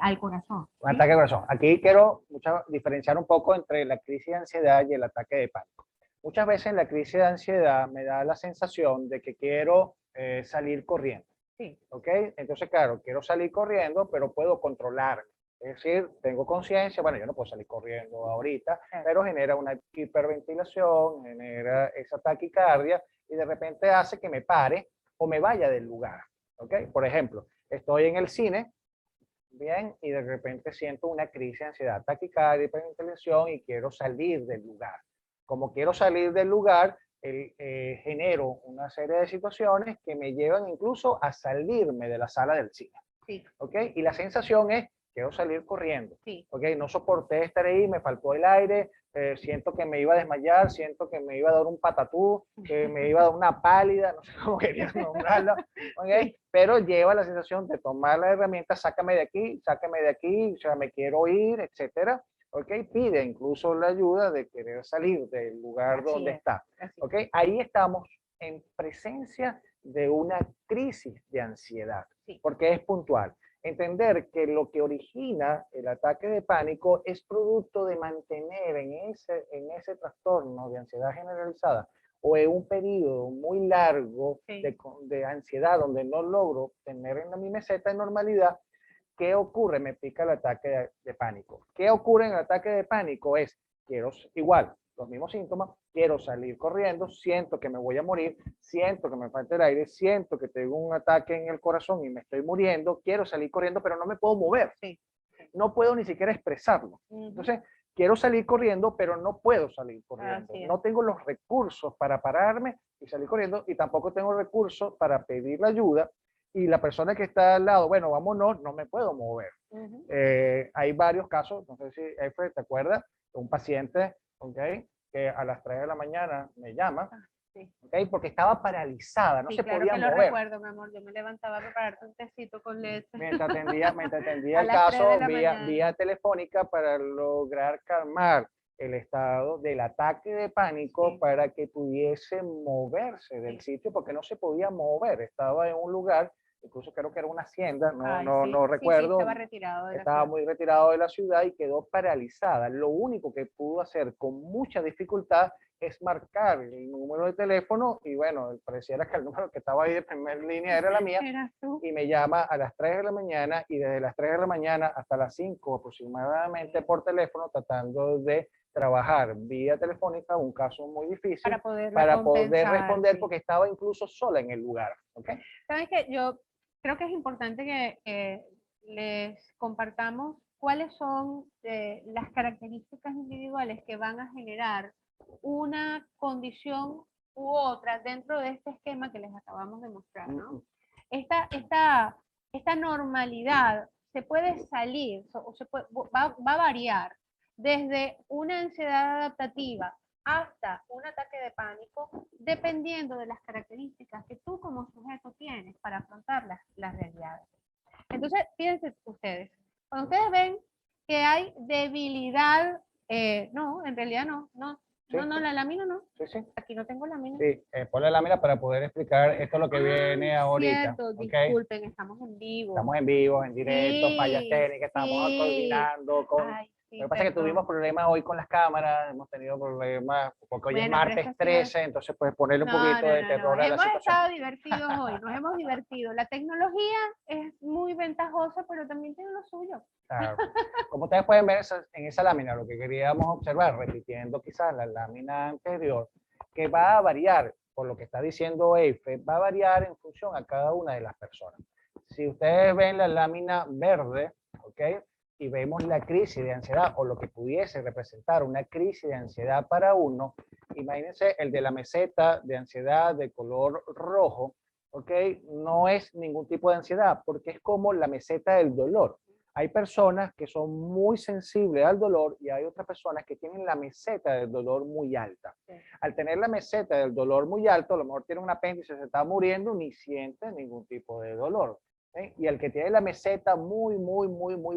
al corazón. Un ataque al corazón. Aquí quiero diferenciar un poco entre la crisis de ansiedad y el ataque de pánico. Muchas veces la crisis de ansiedad me da la sensación de que quiero salir corriendo. Sí. ¿Ok? Entonces, claro, quiero salir corriendo, pero puedo controlarme. Es decir, tengo conciencia, bueno, yo no puedo salir corriendo ahorita, pero genera una hiperventilación, genera esa taquicardia y de repente hace que me pare o me vaya del lugar. ¿Ok? Por ejemplo, estoy en el cine, bien, y de repente siento una crisis de ansiedad, taquicardia, hiperventilación y quiero salir del lugar. Como quiero salir del lugar, genero una serie de situaciones que me llevan incluso a salirme de la sala del cine. Sí. ¿Ok? Y la sensación es, quiero salir corriendo. Sí. ¿Ok? No soporté estar ahí, me faltó el aire, siento que me iba a desmayar, siento que me iba a dar un patatú, que me iba a dar una pálida, no sé cómo quería nombrarlo. ¿Ok? Sí. Pero lleva la sensación de tomar la herramienta, sácame de aquí, o sea, me quiero ir, etcétera. ¿Ok? Pide incluso la ayuda de querer salir del lugar donde está. ¿Ok? Ahí estamos en presencia de una crisis de ansiedad, porque es puntual. Entender que lo que origina el ataque de pánico es producto de mantener en ese trastorno de ansiedad generalizada o en un periodo muy largo de ansiedad donde no logro tener en mi meseta de normalidad. ¿Qué ocurre? Me pica el ataque de pánico. ¿Qué ocurre en el ataque de pánico? Es, quiero igual, los mismos síntomas, quiero salir corriendo, siento que me voy a morir, siento que me falta el aire, siento que tengo un ataque en el corazón y me estoy muriendo, quiero salir corriendo, pero no me puedo mover. Sí. No puedo ni siquiera expresarlo. Entonces, quiero salir corriendo, pero no puedo salir corriendo. No tengo los recursos para pararme y salir corriendo y tampoco tengo recursos para pedir la ayuda. Y la persona que está al lado, bueno, vámonos, no me puedo mover. Hay varios casos, no sé si, Efre, ¿te acuerdas? Un paciente, ¿okay?, que a las 3 de la mañana me llama, ¿okay?, porque estaba paralizada, no se podía mover. Claro que lo recuerdo, mi amor, yo me levantaba a prepararte un tecito con leche. Mientras atendía el caso vía telefónica para lograr calmar el estado del ataque de pánico para que pudiese moverse del sitio, porque no se podía mover, estaba en un lugar, incluso creo que era una hacienda, no recuerdo, estaba muy retirado de la ciudad y quedó paralizada. Lo único que pudo hacer con mucha dificultad es marcar el número de teléfono y bueno, pareciera que el número que estaba ahí de primera línea era la mía y me llama a las 3 de la mañana y desde las 3 de la mañana hasta las 5 aproximadamente por teléfono tratando de trabajar vía telefónica, un caso muy difícil para poder responder porque estaba incluso sola en el lugar. ¿Okay? ¿Sabes qué? Yo creo que es importante que les compartamos cuáles son las características individuales que van a generar una condición u otra dentro de este esquema que les acabamos de mostrar, ¿no? Esta normalidad se puede salir, o va a variar desde una ansiedad adaptativa hasta un ataque de pánico, dependiendo de las características que tú como sujeto tienes para afrontar las realidades. Entonces, fíjense ustedes, cuando ustedes ven que hay debilidad, no, en realidad no, la lámina no. Aquí no tengo lámina. Sí, pon la lámina para poder explicar esto es lo que viene ahorita. Cierto, disculpen, estamos en vivo. Estamos en vivo, en directo, fallas técnicas, estamos coordinando con Sí, Lo que pasa es que perdón. tuvimos problemas hoy con las cámaras, hemos tenido problemas, porque hoy es Bueno, pero martes eso sí 13, entonces pues ponerle un no, poquito no, de no, no. terror a la Hemos situación. estado divertidos hoy, nos hemos divertido. La tecnología es muy ventajosa, pero también tiene lo suyo. Claro. Como ustedes pueden ver en esa lámina, lo que queríamos observar, repitiendo quizás la lámina anterior, que va a variar, por lo que está diciendo Eiffel, va a variar en función a cada una de las personas. Si ustedes ven la lámina verde, ¿ok? Y vemos la crisis de ansiedad o lo que pudiese representar una crisis de ansiedad para uno, imagínense el de la meseta de ansiedad de color rojo, ¿ok? No es ningún tipo de ansiedad porque es como la meseta del dolor. Hay personas que son muy sensibles al dolor y hay otras personas que tienen la meseta del dolor muy alta. Sí. Al tener la meseta del dolor muy alto, a lo mejor tiene un apéndice, se está muriendo, ni siente ningún tipo de dolor. ¿Sí? Y el que tiene la meseta muy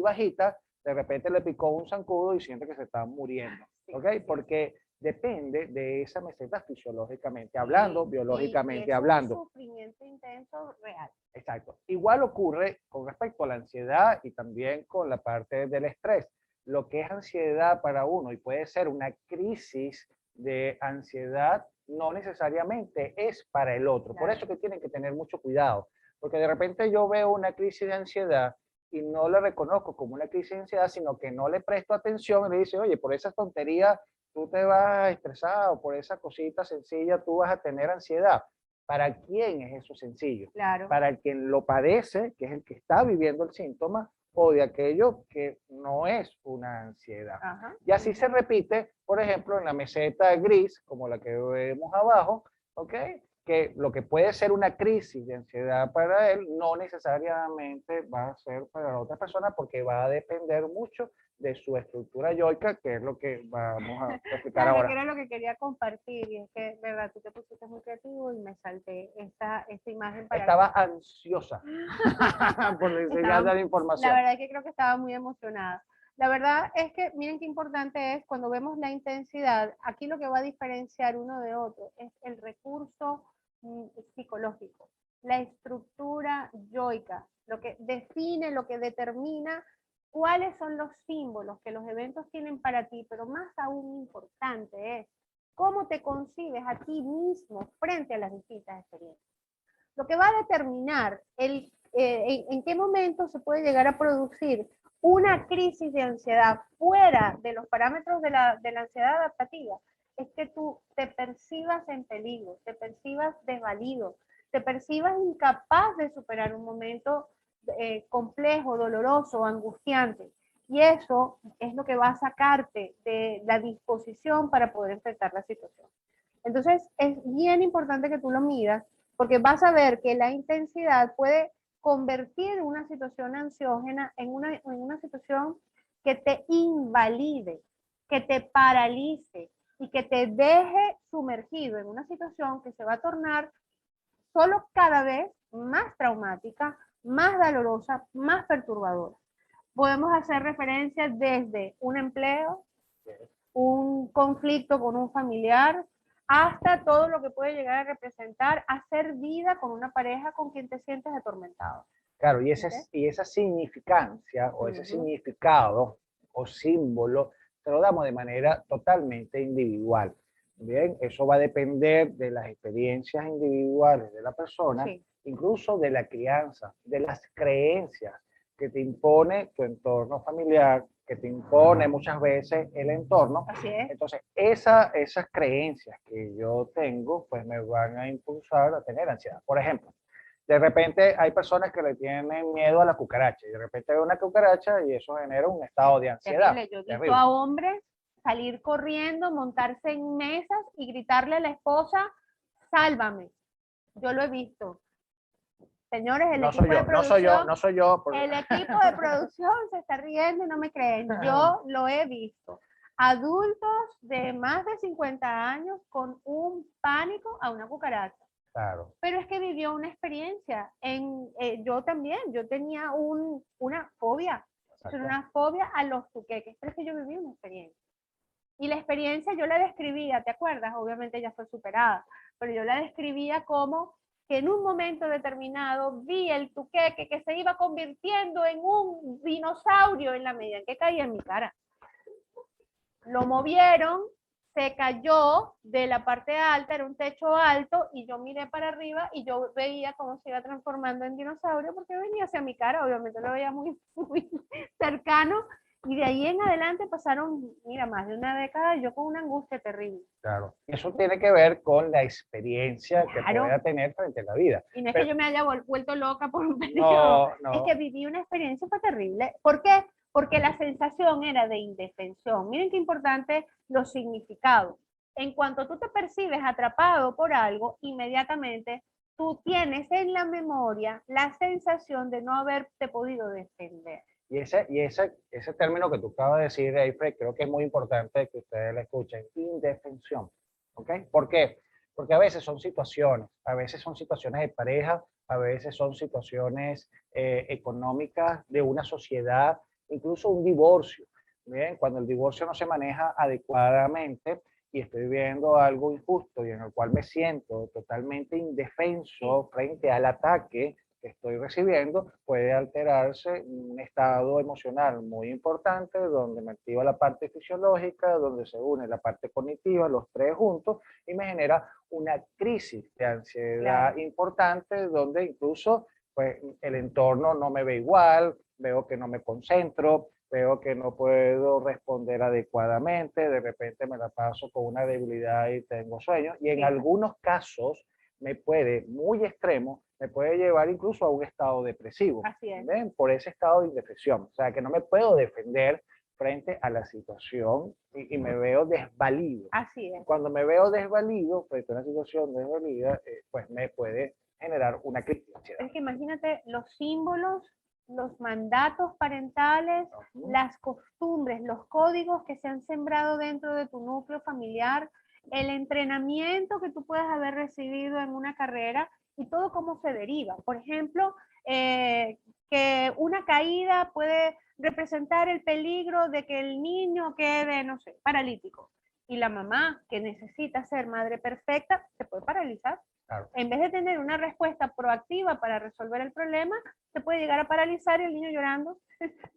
bajita, de repente le picó un zancudo y siente que se está muriendo. ¿Ok? Porque depende de esa meseta fisiológicamente hablando, biológicamente y es hablando. un sufrimiento intenso real. Exacto. Igual ocurre con respecto a la ansiedad y también con la parte del estrés. Lo que es ansiedad para uno y puede ser una crisis de ansiedad, no necesariamente es para el otro. Por eso que tienen que tener mucho cuidado, porque de repente yo veo una crisis de ansiedad y no la reconozco como una crisis de ansiedad, sino que no le presto atención y le dice, oye, por esa tontería tú te vas a estresar o por esa cosita sencilla tú vas a tener ansiedad. ¿Para quién es eso sencillo? Claro. Para el quien lo padece, que es el que está viviendo el síntoma, o de aquello que no es una ansiedad. Ajá. Y así se repite, por ejemplo, en la meseta gris, como la que vemos abajo, ¿ok? Que lo que puede ser una crisis de ansiedad para él, no necesariamente va a ser para la otra persona, porque va a depender mucho de su estructura yoica, que es lo que vamos a explicar Claro, ahora. que era lo que quería compartir, y es que, de verdad, tú te pusiste muy creativo y me salté esta imagen para... Estaba ansiosa por enseñar la información. La verdad es que creo que estaba muy emocionada. La verdad es que, miren qué importante es cuando vemos la intensidad, aquí lo que va a diferenciar uno de otro es el recurso psicológico, la estructura yoica, lo que define, lo que determina cuáles son los símbolos que los eventos tienen para ti, pero más aún importante es cómo te concibes a ti mismo frente a las distintas experiencias. Lo que va a determinar en qué momento se puede llegar a producir una crisis de ansiedad fuera de los parámetros de la ansiedad adaptativa es que tú te percibas en peligro, te percibas desvalido, te percibas incapaz de superar un momento complejo, doloroso, angustiante. Y eso es lo que va a sacarte de la disposición para poder enfrentar la situación. Entonces, es bien importante que tú lo midas, porque vas a ver que la intensidad puede convertir una situación ansiógena en una situación que te invalide, que te paralice y que te deje sumergido en una situación que se va a tornar solo cada vez más traumática, más dolorosa, más perturbadora. Podemos hacer referencia desde un empleo, un conflicto con un familiar, hasta todo lo que puede llegar a representar hacer vida con una pareja con quien te sientes atormentado. Claro, y esa significancia o ese significado o símbolo se lo damos de manera totalmente individual. Bien, eso va a depender de las experiencias individuales de la persona, sí, incluso de la crianza, de las creencias que te impone tu entorno familiar, que te impone muchas veces el entorno. Así es. Entonces, esas creencias que yo tengo, pues me van a impulsar a tener ansiedad. Por ejemplo, de repente hay personas que le tienen miedo a la cucaracha y de repente ve una cucaracha y eso genera un estado de ansiedad. Terrible. Yo he visto a hombres salir corriendo, montarse en mesas y gritarle a la esposa, sálvame. Yo lo he visto. Señores, el equipo de producción, no soy yo. El equipo de producción se está riendo y no me creen. Yo lo he visto. Adultos de más de 50 años con un pánico a una cucaracha. Claro. Pero es que vivió una experiencia. Yo también, yo tenía una fobia. Una fobia a los tuqueques, pero es que yo viví una experiencia. Y la experiencia yo la describía, ¿te acuerdas? Obviamente ya fue superada, pero yo la describía como que en un momento determinado vi el tuqueque que se iba convirtiendo en un dinosaurio en la medida en que caía en mi cara. lo movieron, se cayó de la parte alta, era un techo alto, y yo miré para arriba y yo veía cómo se iba transformando en dinosaurio, porque venía hacia mi cara, obviamente lo veía muy, muy cercano, y de ahí en adelante pasaron, mira, más de una década, yo con una angustia terrible. Claro. Eso tiene que ver con la experiencia que Claro. pueda tener frente a la vida. Y no es Pero, que yo me haya vuelto loca por un periodo, es que viví una experiencia fue terrible. ¿Por qué? Porque la sensación era de indefensión. Miren qué importante los significados. En cuanto tú te percibes atrapado por algo, inmediatamente tú tienes en la memoria la sensación de no haberte podido defender. Y ese término que tú acabas de decir, Eifre, creo que es muy importante que ustedes lo escuchen, indefensión. ¿Ok? ¿Por qué? Porque a veces son situaciones de pareja, a veces son situaciones económicas de una sociedad, incluso un divorcio. Bien, cuando el divorcio no se maneja adecuadamente y estoy viendo algo injusto y en el cual me siento totalmente indefenso frente al ataque que estoy recibiendo, puede alterarse un estado emocional muy importante, donde me activa la parte fisiológica, donde se une la parte cognitiva, los tres juntos, y me genera una crisis de ansiedad importante, donde incluso pues, el entorno no me ve igual, veo que no me concentro, veo que no puedo responder adecuadamente, de repente me la paso con una debilidad y tengo sueño, y en algunos casos me puede, muy extremo, me puede llevar incluso a un estado depresivo. Así es. ¿Ven? Por ese estado de indefensión. O sea, que no me puedo defender frente a la situación y me veo desvalido. Así es. Cuando me veo desvalido frente a una situación desvalida, pues me puede generar una crisis de ansiedad. Es que imagínate los símbolos, los mandatos parentales, las costumbres, los códigos que se han sembrado dentro de tu núcleo familiar, el entrenamiento que tú puedes haber recibido en una carrera y todo cómo se deriva. Por ejemplo, que una caída puede representar el peligro de que el niño quede, no sé, paralítico. Y la mamá, que necesita ser madre perfecta, se puede paralizar. Claro. En vez de tener una respuesta proactiva para resolver el problema, se puede llegar a paralizar y el niño llorando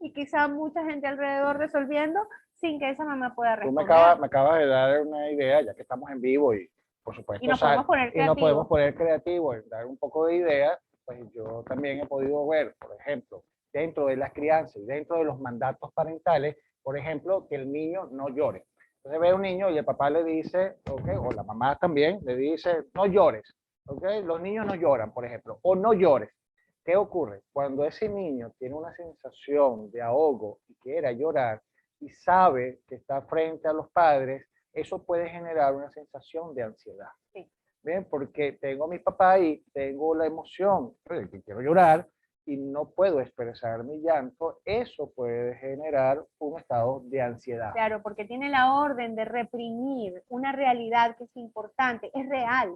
y quizá mucha gente alrededor resolviendo sin que esa mamá pueda responder. Tú me acabas de dar una idea, ya que estamos en vivo y por supuesto, y nos podemos poner creativos, dar un poco de idea, pues yo también he podido ver, por ejemplo, dentro de las crianzas y dentro de los mandatos parentales, por ejemplo, que el niño no llore. Entonces ve a un niño y el papá le dice, okay, o la mamá también le dice, no llores. Okay, los niños no lloran, por ejemplo, o no llores. ¿Qué ocurre? Cuando ese niño tiene una sensación de ahogo y quiere llorar y sabe que está frente a los padres, eso puede generar una sensación de ansiedad. Sí. Bien, porque tengo a mi papá y tengo la emoción de que quiero llorar y no puedo expresar mi llanto, eso puede generar un estado de ansiedad. Claro, porque tiene la orden de reprimir una realidad que es importante, es real,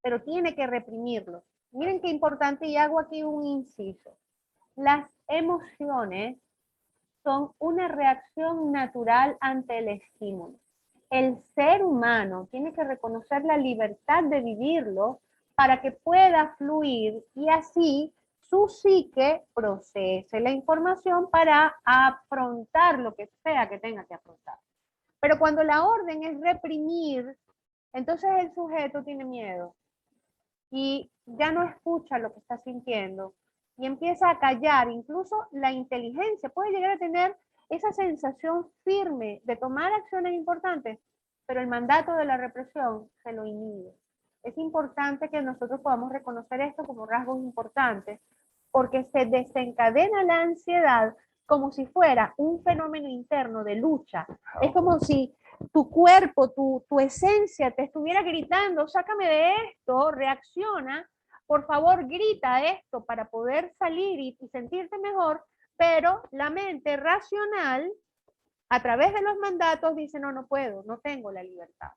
pero tiene que reprimirlo. Miren qué importante, y hago aquí un inciso. Las emociones son una reacción natural ante el estímulo. El ser humano tiene que reconocer la libertad de vivirlo para que pueda fluir y así su psique procese la información para afrontar lo que sea que tenga que afrontar. Pero cuando la orden es reprimir, entonces el sujeto tiene miedo y ya no escucha lo que está sintiendo y empieza a callar. Incluso la inteligencia puede llegar a tener esa sensación firme de tomar acciones importantes, pero el mandato de la represión se lo inhibe. Es importante que nosotros podamos reconocer esto como rasgos importantes, porque se desencadena la ansiedad como si fuera un fenómeno interno de lucha. Es como si tu cuerpo, tu esencia te estuviera gritando, sácame de esto, reacciona, por favor grita esto para poder salir y sentirte mejor, pero la mente racional, a través de los mandatos, dice, no, no puedo, no tengo la libertad.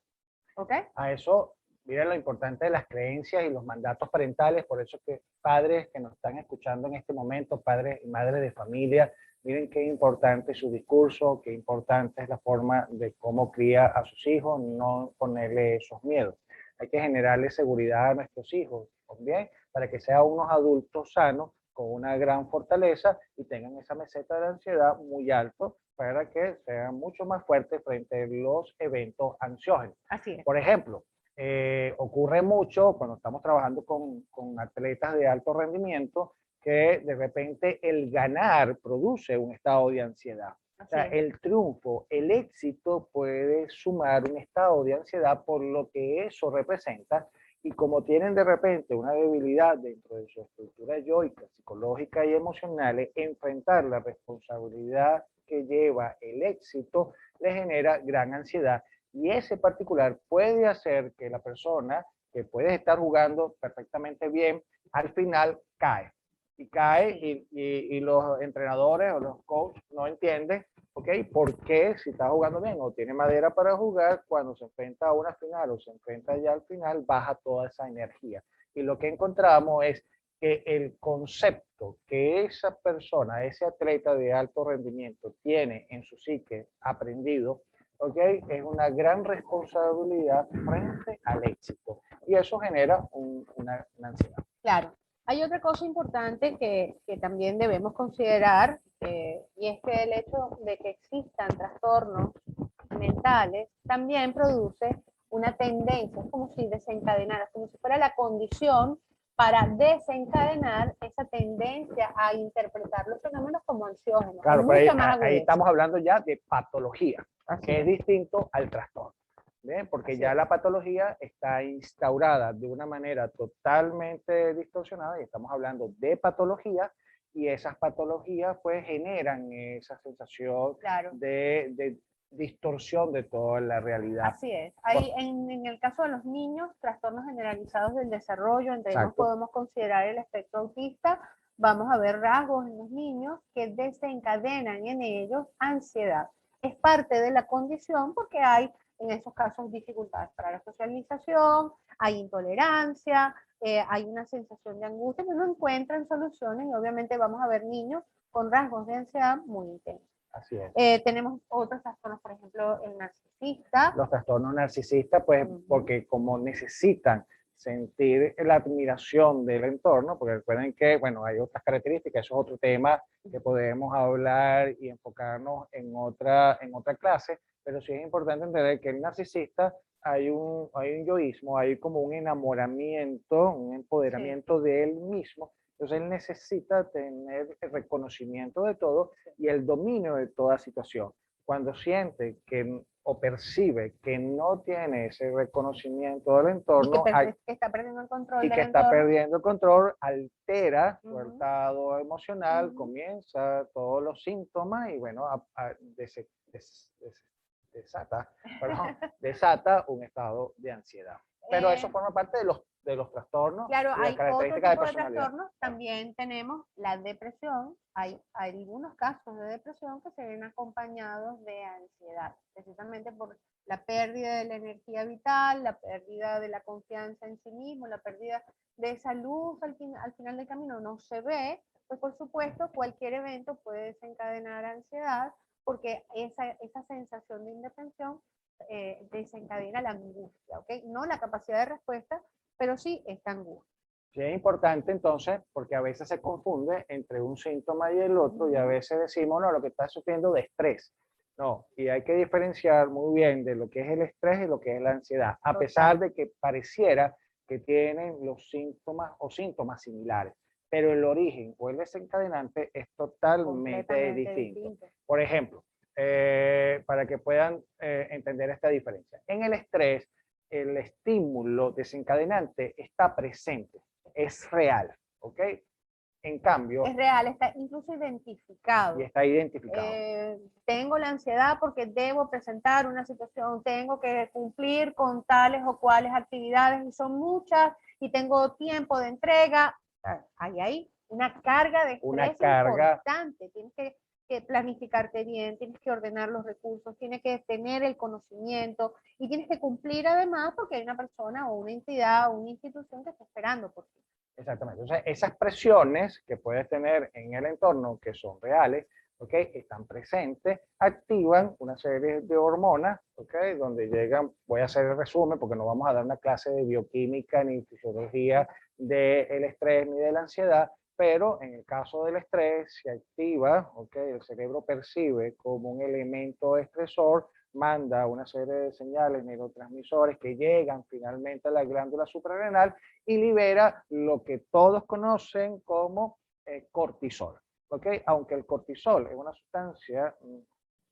¿Ok? A eso, mira lo importante de las creencias y los mandatos parentales, por eso que padres que nos están escuchando en este momento, padres y madres de familia, miren qué importante es su discurso, qué importante es la forma de cómo cría a sus hijos, no ponerle esos miedos. Hay que generarle seguridad a nuestros hijos, ¿bien? Para que sean unos adultos sanos, con una gran fortaleza y tengan esa meseta de la ansiedad muy alto para que sean mucho más fuertes frente a los eventos ansiógenos. Así es. Por ejemplo, ocurre mucho cuando estamos trabajando con atletas de alto rendimiento que de repente el ganar produce un estado de ansiedad. O sea, el triunfo, el éxito puede sumar un estado de ansiedad por lo que eso representa, y como tienen de repente una debilidad dentro de su estructura yoica, psicológica y emocional, enfrentar la responsabilidad que lleva el éxito le genera gran ansiedad, y ese particular puede hacer que la persona que puede estar jugando perfectamente bien, al final cae. Y cae y los entrenadores o los coaches no entienden, ¿ok? ¿Por qué si está jugando bien o tiene madera para jugar, cuando se enfrenta a una final o se enfrenta ya al final, baja toda esa energía? Y lo que encontramos es que el concepto que esa persona, ese atleta de alto rendimiento tiene en su psique aprendido, ¿ok? Es una gran responsabilidad frente al éxito. Y eso genera una ansiedad. Claro. Hay otra cosa importante que también debemos considerar, y es que el hecho de que existan trastornos mentales también produce una tendencia, es como si desencadenara, como si fuera la condición para desencadenar esa tendencia a interpretar los fenómenos como ansiógenos. Claro, pero ahí estamos hablando ya de patología, que es distinto al trastorno. ¿Bien? Porque ya la patología está instaurada de una manera totalmente distorsionada, y estamos hablando de patología, y esas patologías pues generan esa sensación de distorsión de toda la realidad. Así es. Hay, en el caso de los niños, trastornos generalizados del desarrollo, entre ellos podemos considerar el espectro autista. Vamos a ver rasgos en los niños que desencadenan en ellos ansiedad. Es parte de la condición porque hay en esos casos dificultades para la socialización, hay intolerancia, hay una sensación de angustia, que no encuentran soluciones, y obviamente vamos a ver niños con rasgos de ansiedad muy intensos. Así es. Tenemos otros trastornos, por ejemplo, el narcisista. Los trastornos narcisistas, pues, porque como necesitan sentir la admiración del entorno, porque recuerden que, bueno, hay otras características, eso es otro tema que podemos hablar y enfocarnos en otra clase, pero sí es importante entender que el narcisista hay un yoísmo, hay como un enamoramiento, un empoderamiento de él mismo. Entonces él necesita tener el reconocimiento de todo y el dominio de toda situación. Cuando siente que o percibe que no tiene ese reconocimiento del entorno, que está perdiendo el control y que está perdiendo el control, altera su estado emocional, comienza todos los síntomas y bueno, desata un estado de ansiedad. Pero eso forma parte de los trastornos. Claro, hay otro tipo de trastornos. Claro. También tenemos la depresión. Hay algunos casos de depresión que se ven acompañados de ansiedad, precisamente por la pérdida de la energía vital, la pérdida de la confianza en sí mismo, la pérdida de esa luz al final del camino no se ve. Pues por supuesto cualquier evento puede desencadenar ansiedad, porque esa sensación de indefensión desencadena la angustia, ¿ok? No la capacidad de respuesta, pero sí esta angustia. Sí, es importante entonces, porque a veces se confunde entre un síntoma y el otro, y a veces decimos, no, lo que está sufriendo de estrés. No, y hay que diferenciar muy bien de lo que es el estrés y lo que es la ansiedad, a pesar de que pareciera que tienen los síntomas o síntomas similares, pero el origen o el desencadenante es totalmente distinto. Por ejemplo, para que puedan entender esta diferencia. En el estrés, el estímulo desencadenante está presente, es real, ¿ok? En cambio... Es real, está incluso identificado. Y está identificado. Tengo la ansiedad porque debo presentar una situación, tengo que cumplir con tales o cuales actividades, y son muchas, y tengo tiempo de entrega. Hay ahí una carga de estrés importante. Tienes que planificarte bien, tienes que ordenar los recursos, tienes que tener el conocimiento y tienes que cumplir además porque hay una persona o una entidad o una institución que está esperando por ti. Exactamente. Entonces, esas presiones que puedes tener en el entorno, que son reales, ¿okay? Están presentes, activan una serie de hormonas, ¿okay? Donde llegan, voy a hacer el resumen porque no vamos a dar una clase de bioquímica ni fisiología del estrés ni de la ansiedad, pero en el caso del estrés se activa, ¿ok? El cerebro percibe como un elemento estresor, manda una serie de señales neurotransmisores que llegan finalmente a la glándula suprarrenal y libera lo que todos conocen como cortisol. ¿Ok? Aunque el cortisol es una sustancia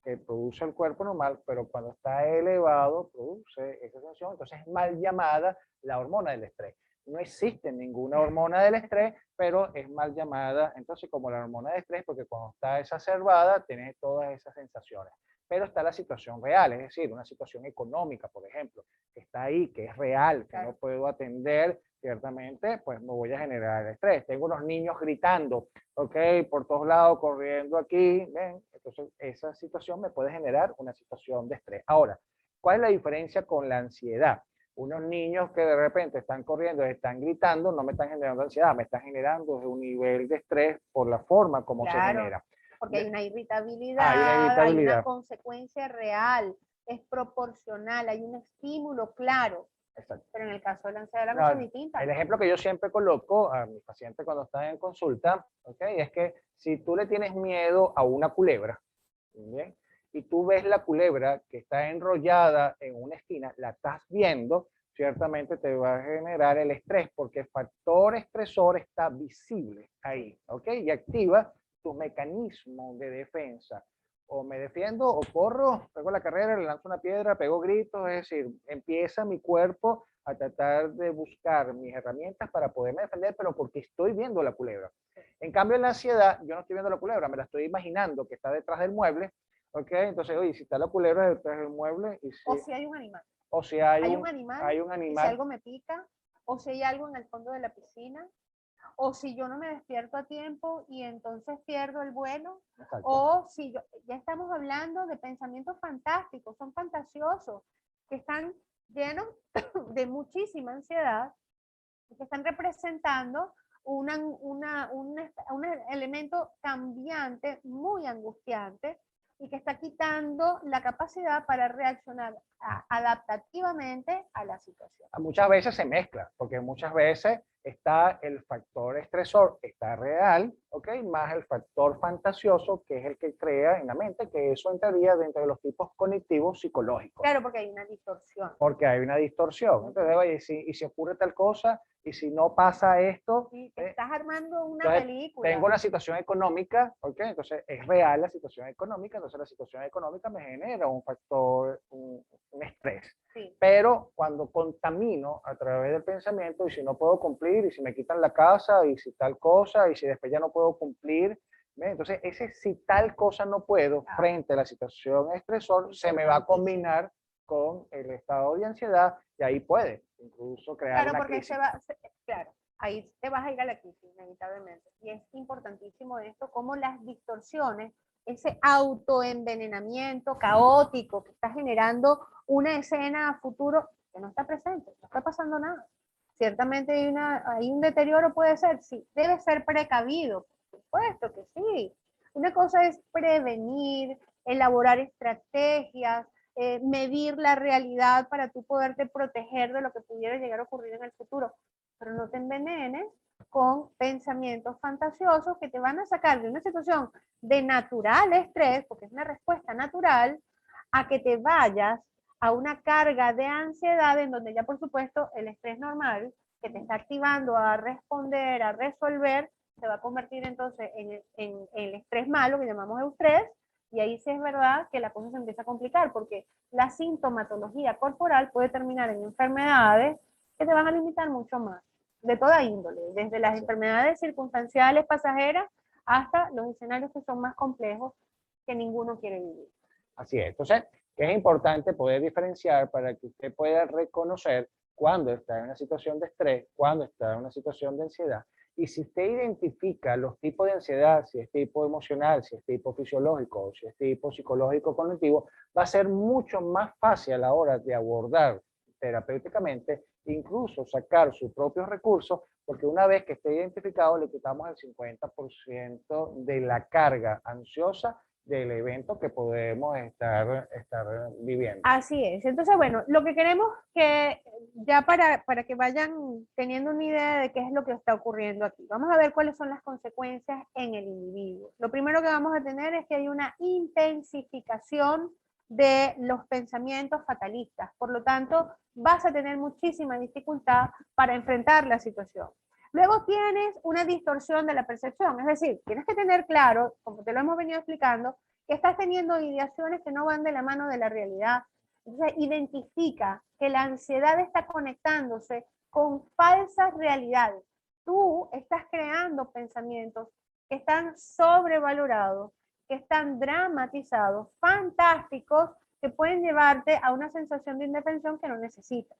que produce el cuerpo normal, pero cuando está elevado produce esa tensión, entonces es mal llamada la hormona del estrés. No existe ninguna hormona del estrés, pero es mal llamada, entonces, como la hormona del estrés, porque cuando está exacerbada, tienes todas esas sensaciones. Pero está la situación real, es decir, una situación económica, por ejemplo, que está ahí, que es real, que no puedo atender, ciertamente, pues me voy a generar estrés. Tengo unos niños gritando, ok, por todos lados, corriendo aquí, ¿ven? Entonces, esa situación me puede generar una situación de estrés. Ahora, ¿cuál es la diferencia con la ansiedad? Unos niños que de repente están corriendo, están gritando, no me están generando ansiedad, me están generando un nivel de estrés por la forma como se genera. Porque hay una irritabilidad, hay una irritabilidad, hay una consecuencia real, es proporcional, hay un estímulo claro. Exacto. Pero en el caso de la ansiedad la cosa es distinta. El ejemplo que yo siempre coloco a mis pacientes cuando están en consulta, ¿okay? Es que si tú le tienes miedo a una culebra, ¿bien? Y tú ves la culebra que está enrollada en una esquina, la estás viendo, ciertamente te va a generar el estrés porque el factor estresor está visible ahí, ¿ok? Y activa tus mecanismos de defensa. O me defiendo o corro, pego la carrera, le lanzo una piedra, pego gritos, es decir, empieza mi cuerpo a tratar de buscar mis herramientas para poderme defender, pero porque estoy viendo la culebra. En cambio, en la ansiedad, yo no estoy viendo la culebra, me la estoy imaginando que está detrás del mueble, ¿ok? Entonces, oye, si está la culebra detrás del mueble... Y si, o si hay un animal. O si hay un animal. Hay un animal. Y si algo me pica, o si hay algo en el fondo de la piscina, o si yo no me despierto a tiempo y entonces pierdo el vuelo, exacto, o si yo, ya estamos hablando de pensamientos fantásticos, son fantasiosos, que están llenos de muchísima ansiedad, que están representando un elemento cambiante, muy angustiante, y que está quitando la capacidad para reaccionar adaptativamente a la situación. Muchas veces se mezcla, porque muchas veces está el factor estresor, está real, ¿ok? Más el factor fantasioso, que es el que crea en la mente, que eso entraría dentro de los tipos cognitivos psicológicos. Claro, porque hay una distorsión. Porque hay una distorsión. Entonces, oye, y si ocurre tal cosa, y si no pasa esto... Sí, te estás armando una película. Tengo la situación económica, ¿ok? Entonces es real la situación económica, entonces la situación económica me genera un factor, un estrés. Sí. Pero cuando contamino a través del pensamiento, y si no puedo cumplir, y si me quitan la casa, y si tal cosa, y si después ya no puedo cumplir, ¿ves? Entonces ese si tal cosa no puedo, frente a la situación estresor, se me va a combinar con el estado de ansiedad, y ahí puede incluso crear una crisis. Claro, ahí te vas a ir a la crisis inevitablemente. Y es importantísimo esto, como las distorsiones, ese autoenvenenamiento caótico que está generando una escena a futuro que no está presente, no está pasando nada. Ciertamente hay un deterioro, puede ser, sí, debe ser precavido, por supuesto que sí. Una cosa es prevenir, elaborar estrategias, medir la realidad para tú poderte proteger de lo que pudiera llegar a ocurrir en el futuro, pero no te envenenes con pensamientos fantasiosos que te van a sacar de una situación de natural estrés, porque es una respuesta natural, a que te vayas a una carga de ansiedad en donde ya por supuesto el estrés normal que te está activando a responder, a resolver, se va a convertir entonces en el estrés malo que llamamos eustrés, y ahí sí es verdad que la cosa se empieza a complicar, porque la sintomatología corporal puede terminar en enfermedades que te van a limitar mucho más, de toda índole, desde las enfermedades circunstanciales pasajeras hasta los escenarios que son más complejos que ninguno quiere vivir. Así es. Entonces, que es importante poder diferenciar para que usted pueda reconocer cuando está en una situación de estrés, cuando está en una situación de ansiedad. Y si usted identifica los tipos de ansiedad, si es tipo emocional, si es tipo fisiológico, si es tipo psicológico cognitivo, va a ser mucho más fácil a la hora de abordar terapéuticamente, incluso sacar sus propios recursos, porque una vez que esté identificado le quitamos el 50% de la carga ansiosa del evento que podemos estar viviendo. Así es. Entonces, bueno, lo que queremos que ya para que vayan teniendo una idea de qué es lo que está ocurriendo aquí. Vamos a ver cuáles son las consecuencias en el individuo. Lo primero que vamos a tener es que hay una intensificación de los pensamientos fatalistas. Por lo tanto, vas a tener muchísima dificultad para enfrentar la situación. Luego tienes una distorsión de la percepción, es decir, tienes que tener claro, como te lo hemos venido explicando, que estás teniendo ideaciones que no van de la mano de la realidad. Entonces, identifica que la ansiedad está conectándose con falsas realidades. Tú estás creando pensamientos que están sobrevalorados, que están dramatizados, fantásticos, que pueden llevarte a una sensación de indefensión que no necesitas.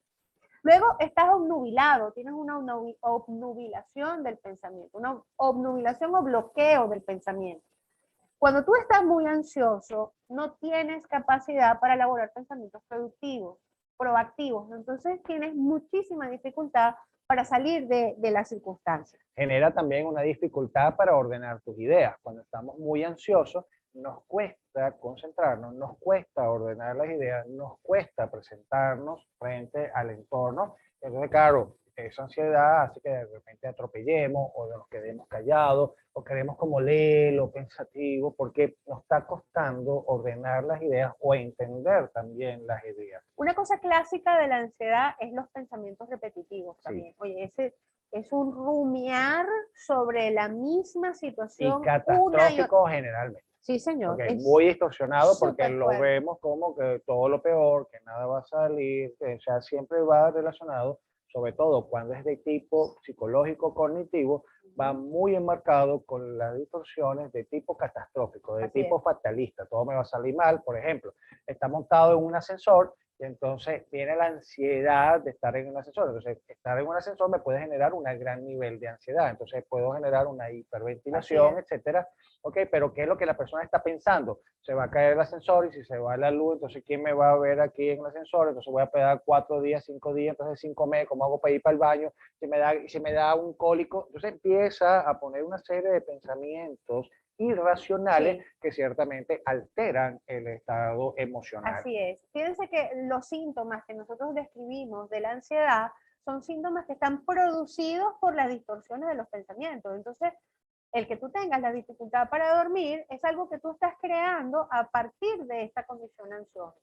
Luego estás obnubilado, tienes una obnubilación del pensamiento, una obnubilación o bloqueo del pensamiento. Cuando tú estás muy ansioso, no tienes capacidad para elaborar pensamientos productivos, proactivos. Entonces tienes muchísima dificultad para salir de las circunstancias. Genera también una dificultad para ordenar tus ideas. Cuando estamos muy ansiosos, nos cuesta concentrarnos, nos cuesta ordenar las ideas, nos cuesta presentarnos frente al entorno. Entonces, claro, esa ansiedad hace que de repente atropellemos o nos quedemos callados o quedemos como lelo, pensativo, porque nos está costando ordenar las ideas o entender también las ideas. Una cosa clásica de la ansiedad es los pensamientos repetitivos también. Sí. Oye, ese es un rumiar sobre la misma situación. Y catastrófico generalmente. Sí, señor. Okay, muy distorsionado porque lo vemos como que todo lo peor, que nada va a salir, que, o sea, siempre va relacionado, sobre todo cuando es de tipo psicológico cognitivo, va muy enmarcado con las distorsiones de tipo catastrófico, de tipo fatalista. Todo me va a salir mal, por ejemplo, está montado en un ascensor y entonces viene la ansiedad de estar en un ascensor. Entonces, estar en un ascensor me puede generar un gran nivel de ansiedad. Entonces, puedo generar una hiperventilación, etcétera. Ok, pero ¿qué es lo que la persona está pensando? Se va a caer el ascensor y si se va la luz, entonces ¿quién me va a ver aquí en el ascensor? Entonces voy a pegar 4 días, 5 días, entonces 5 meses, ¿cómo hago para ir para el baño? Si me da un cólico, entonces empieza a poner una serie de pensamientos irracionales que ciertamente alteran el estado emocional. Así es. Fíjense que los síntomas que nosotros describimos de la ansiedad son síntomas que están producidos por las distorsiones de los pensamientos. Entonces, el que tú tengas la dificultad para dormir es algo que tú estás creando a partir de esta condición ansiosa.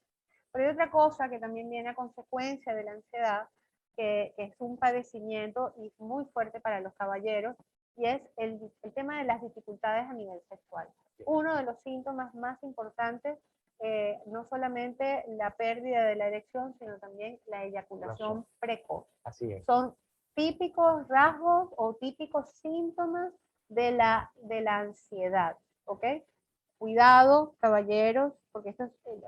Pero hay otra cosa que también viene a consecuencia de la ansiedad, que es un padecimiento y muy fuerte para los caballeros, y es el tema de las dificultades a nivel sexual. Uno de los síntomas más importantes, no solamente la pérdida de la erección, sino también la eyaculación precoz. Así es. Son típicos rasgos o típicos síntomas de la ansiedad, ¿ok? Cuidado, caballeros, porque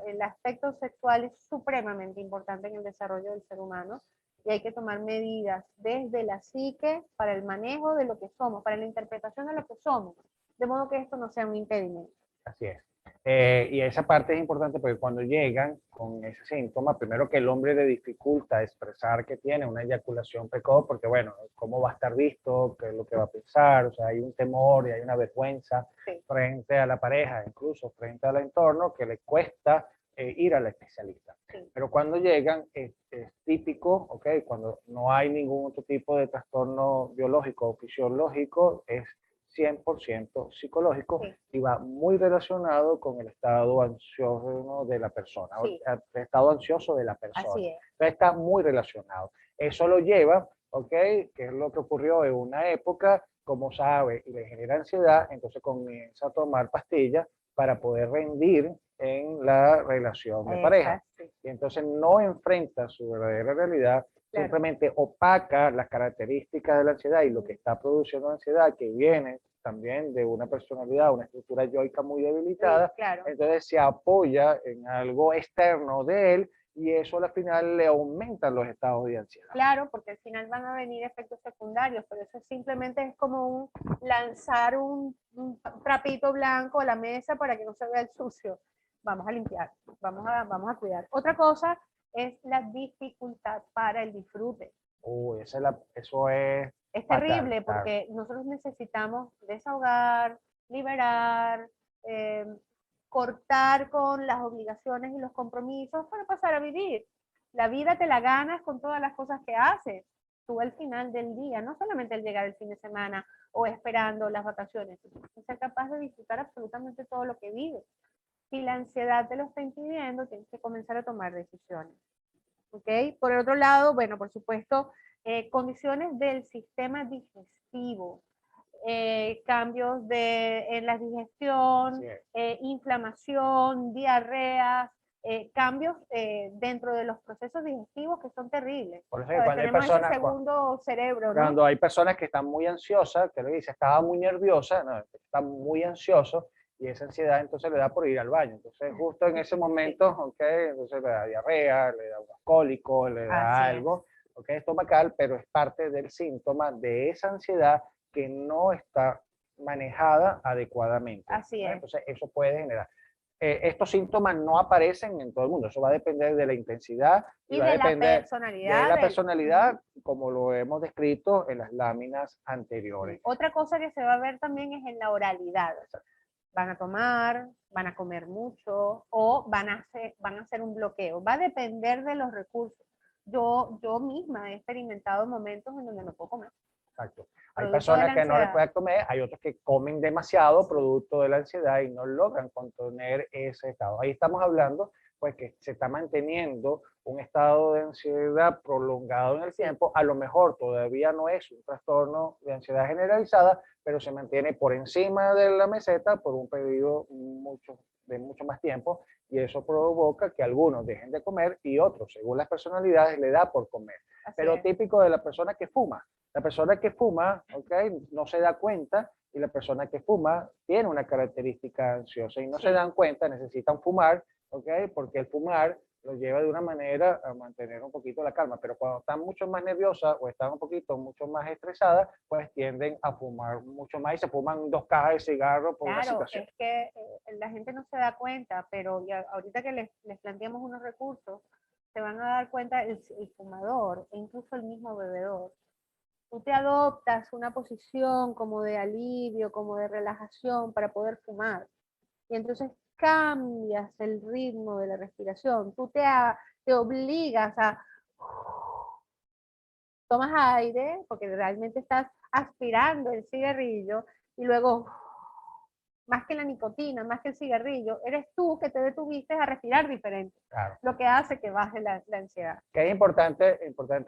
el aspecto sexual es supremamente importante en el desarrollo del ser humano y hay que tomar medidas desde la psique para el manejo de lo que somos, para la interpretación de lo que somos, de modo que esto no sea un impedimento. Así es. Y esa parte es importante porque cuando llegan con ese síntoma, primero que el hombre le dificulta expresar que tiene una eyaculación precoz, porque bueno, ¿cómo va a estar visto? ¿Qué es lo que va a pensar? O sea, hay un temor y hay una vergüenza frente a la pareja, incluso frente al entorno, que le cuesta ir al especialista. Pero cuando llegan es típico, ¿ok? Cuando no hay ningún otro tipo de trastorno biológico o fisiológico, es 100% psicológico y va muy relacionado con el estado ansioso de la persona, el estado ansioso de la persona. Así es. Entonces está muy relacionado. Eso lo lleva, ¿ok? Que es lo que ocurrió en una época, como sabe, y le genera ansiedad, entonces comienza a tomar pastillas para poder rendir en la relación de pareja. Y entonces no enfrenta su verdadera realidad, simplemente opaca las características de la ansiedad y lo que está produciendo la ansiedad, que viene también de una personalidad, una estructura yoica muy debilitada, entonces se apoya en algo externo de él y eso al final le aumenta los estados de ansiedad. Claro, porque al final van a venir efectos secundarios, pero eso simplemente es como lanzar un trapito blanco a la mesa para que no se vea el sucio. Vamos a limpiar, vamos a cuidar. Otra cosa es la dificultad para el disfrute. Eso es... Es terrible porque nosotros necesitamos desahogar, liberar, cortar con las obligaciones y los compromisos para pasar a vivir. La vida te la ganas con todas las cosas que haces. Tú al final del día, no solamente al llegar el fin de semana o esperando las vacaciones, ser capaz de disfrutar absolutamente todo lo que vives. Si la ansiedad te lo está impidiendo, tienes que comenzar a tomar decisiones. ¿Ok? Por el otro lado, bueno, por supuesto, condiciones del sistema digestivo, cambios en la digestión, inflamación, diarreas, cambios dentro de los procesos digestivos que son terribles. Por eso, cuando hay tenemos ese personas, segundo cerebro, ¿no? cuando hay personas que están muy ansiosas, que le dice, estaba muy nerviosa, no, está muy ansioso, y esa ansiedad entonces le da por ir al baño. Entonces, justo en ese momento, ok, entonces le da diarrea, le da unos cólicos, le da algo, ok, estomacal, pero es parte del síntoma de esa ansiedad que no está manejada adecuadamente. Así es. Entonces, eso puede generar. Estos síntomas no aparecen en todo el mundo, eso va a depender de la intensidad y va a de la depender personalidad. de la personalidad, como lo hemos descrito en las láminas anteriores. Otra cosa que se va a ver también es en la oralidad. Van a tomar, van a comer mucho o van a hacer un bloqueo. Va a depender de los recursos. Yo misma he experimentado momentos en donde no puedo comer. Exacto. Hay personas que no les pueden comer, hay otros que comen demasiado producto de la ansiedad y no logran contener ese estado. Ahí estamos hablando pues que se está manteniendo un estado de ansiedad prolongado en el tiempo, a lo mejor todavía no es un trastorno de ansiedad generalizada, pero se mantiene por encima de la meseta por un periodo de mucho más tiempo, y eso provoca que algunos dejen de comer y otros, según las personalidades, le da por comer. Pero típico de la persona que fuma. La persona que fuma, okay, no se da cuenta, y la persona que fuma tiene una característica ansiosa y no se dan cuenta, necesitan fumar, okay, porque el fumar lo lleva de una manera a mantener un poquito la calma, pero cuando están mucho más nerviosas o están mucho más estresadas, pues tienden a fumar mucho más y se fuman 2 cajas de cigarro por una situación. Es que la gente no se da cuenta, pero ya, ahorita que les planteamos unos recursos, se van a dar cuenta el fumador e incluso el mismo bebedor. Tú te adoptas una posición como de alivio, como de relajación para poder fumar. Y entonces cambias el ritmo de la respiración. Tú te obligas a... Tomas aire, porque realmente estás aspirando el cigarrillo, y luego, más que la nicotina, más que el cigarrillo, eres tú que te detuviste a respirar diferente. Claro. Lo que hace que baje la ansiedad. Que es importante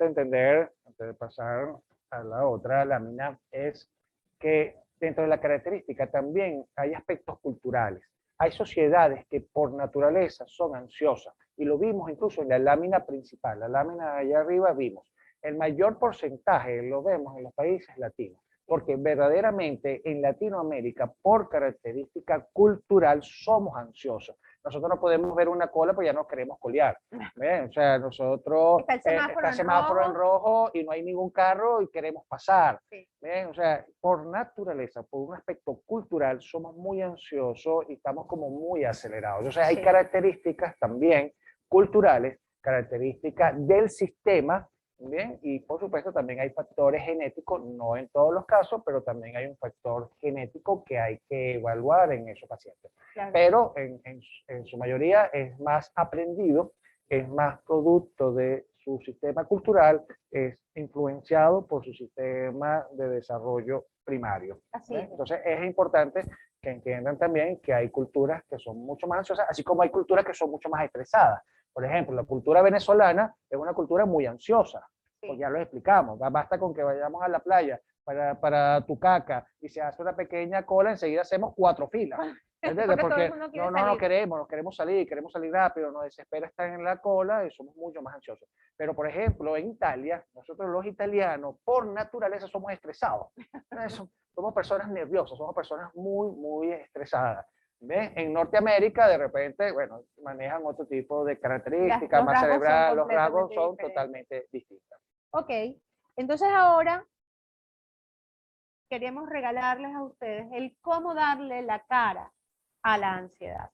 entender, antes de pasar a la otra lámina, es que dentro de la característica también hay aspectos culturales. Hay sociedades que por naturaleza son ansiosas, y lo vimos incluso en la lámina principal, la lámina de allá arriba vimos. El mayor porcentaje lo vemos en los países latinos, porque verdaderamente en Latinoamérica, por característica cultural, somos ansiosos. Nosotros no podemos ver una cola porque ya no queremos colear. ¿Ven? O sea, nosotros está el semáforo en rojo y no hay ningún carro y queremos pasar. Sí. ¿Ven? O sea, por naturaleza, por un aspecto cultural, somos muy ansiosos y estamos como muy acelerados. O sea, hay características también culturales, características del sistema. Bien, y por supuesto también hay factores genéticos, no en todos los casos, pero también hay un factor genético que hay que evaluar en esos pacientes. Claro. Pero en su mayoría es más aprendido, es más producto de su sistema cultural, es influenciado por su sistema de desarrollo primario. Así es. Entonces es importante que entiendan también que hay culturas que son mucho más ansiosas, así como hay culturas que son mucho más estresadas. Por ejemplo, la cultura venezolana es una cultura muy ansiosa, pues ya lo explicamos, basta con que vayamos a la playa para Tucaca y se hace una pequeña cola, enseguida hacemos 4 filas. ¿Entiendes? Porque no queremos salir rápido, nos desespera estar en la cola y somos mucho más ansiosos. Pero, por ejemplo, en Italia, nosotros los italianos, por naturaleza, somos estresados. Somos personas nerviosas, somos personas muy, muy estresadas. ¿Ves? En Norteamérica, de repente, bueno, manejan otro tipo de características más cerebrales, los rasgos son totalmente distintos. Ok, entonces ahora queremos regalarles a ustedes el cómo darle la cara a la ansiedad.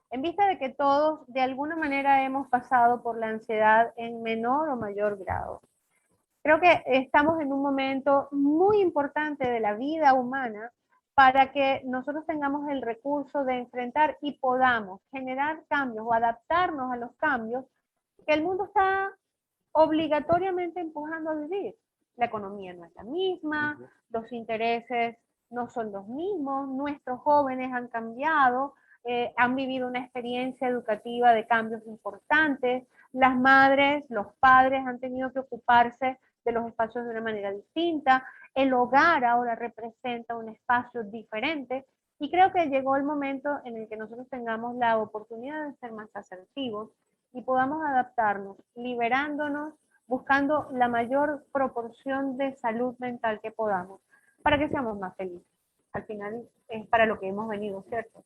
En vista de que todos de alguna manera hemos pasado por la ansiedad en menor o mayor grado. Creo que estamos en un momento muy importante de la vida humana para que nosotros tengamos el recurso de enfrentar y podamos generar cambios o adaptarnos a los cambios que el mundo está obligatoriamente empujando a vivir. La economía no es la misma, los intereses no son los mismos, nuestros jóvenes han cambiado, han vivido una experiencia educativa de cambios importantes, las madres, los padres han tenido que ocuparse de los espacios de una manera distinta, el hogar ahora representa un espacio diferente y creo que llegó el momento en el que nosotros tengamos la oportunidad de ser más asertivos y podamos adaptarnos, liberándonos, buscando la mayor proporción de salud mental que podamos, para que seamos más felices. Al final es para lo que hemos venido, ¿cierto?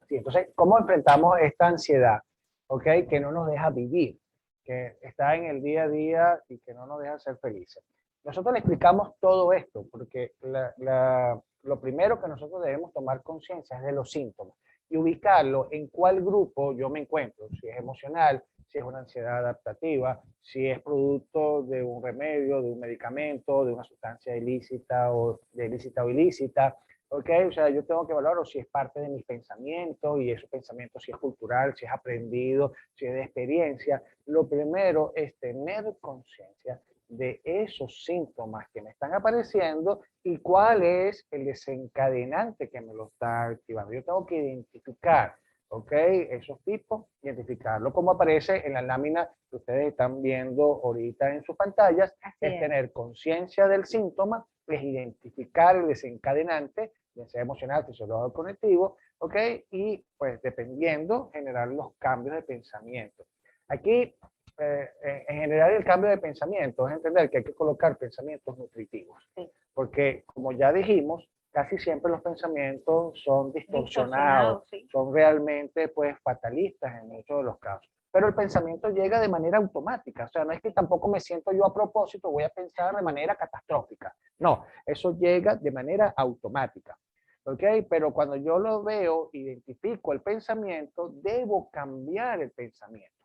Sí, entonces, ¿cómo enfrentamos esta ansiedad, ok, que no nos deja vivir, que está en el día a día y que no nos deja ser felices? Nosotros le explicamos todo esto, porque lo primero que nosotros debemos tomar conciencia es de los síntomas y ubicarlo en cuál grupo yo me encuentro, si es emocional, si es una ansiedad adaptativa, si es producto de un remedio, de un medicamento, de una sustancia ilícita o ilícita. ¿Ok? O sea, yo tengo que evaluar o si es parte de mis pensamientos y esos pensamientos si es cultural, si es aprendido, si es de experiencia. Lo primero es tener conciencia de esos síntomas que me están apareciendo y cuál es el desencadenante que me lo está activando. Yo tengo que identificar, ¿ok? Esos tipos, identificarlo como aparece en la lámina que ustedes están viendo ahorita en sus pantallas, es tener conciencia del síntoma, es identificar el desencadenante, ya sea emocional, fisiológico o cognitivo, ¿ok? Y pues dependiendo, generar los cambios de pensamiento. Aquí, en general, el cambio de pensamiento es entender que hay que colocar pensamientos nutritivos, porque como ya dijimos, casi siempre los pensamientos son distorsionados, sí. Son realmente pues fatalistas en muchos de los casos. Pero el pensamiento llega de manera automática, o sea, no es que tampoco me siento yo a propósito, voy a pensar de manera catastrófica. No, eso llega de manera automática. ¿Ok? Pero cuando yo lo veo, identifico el pensamiento, debo cambiar el pensamiento.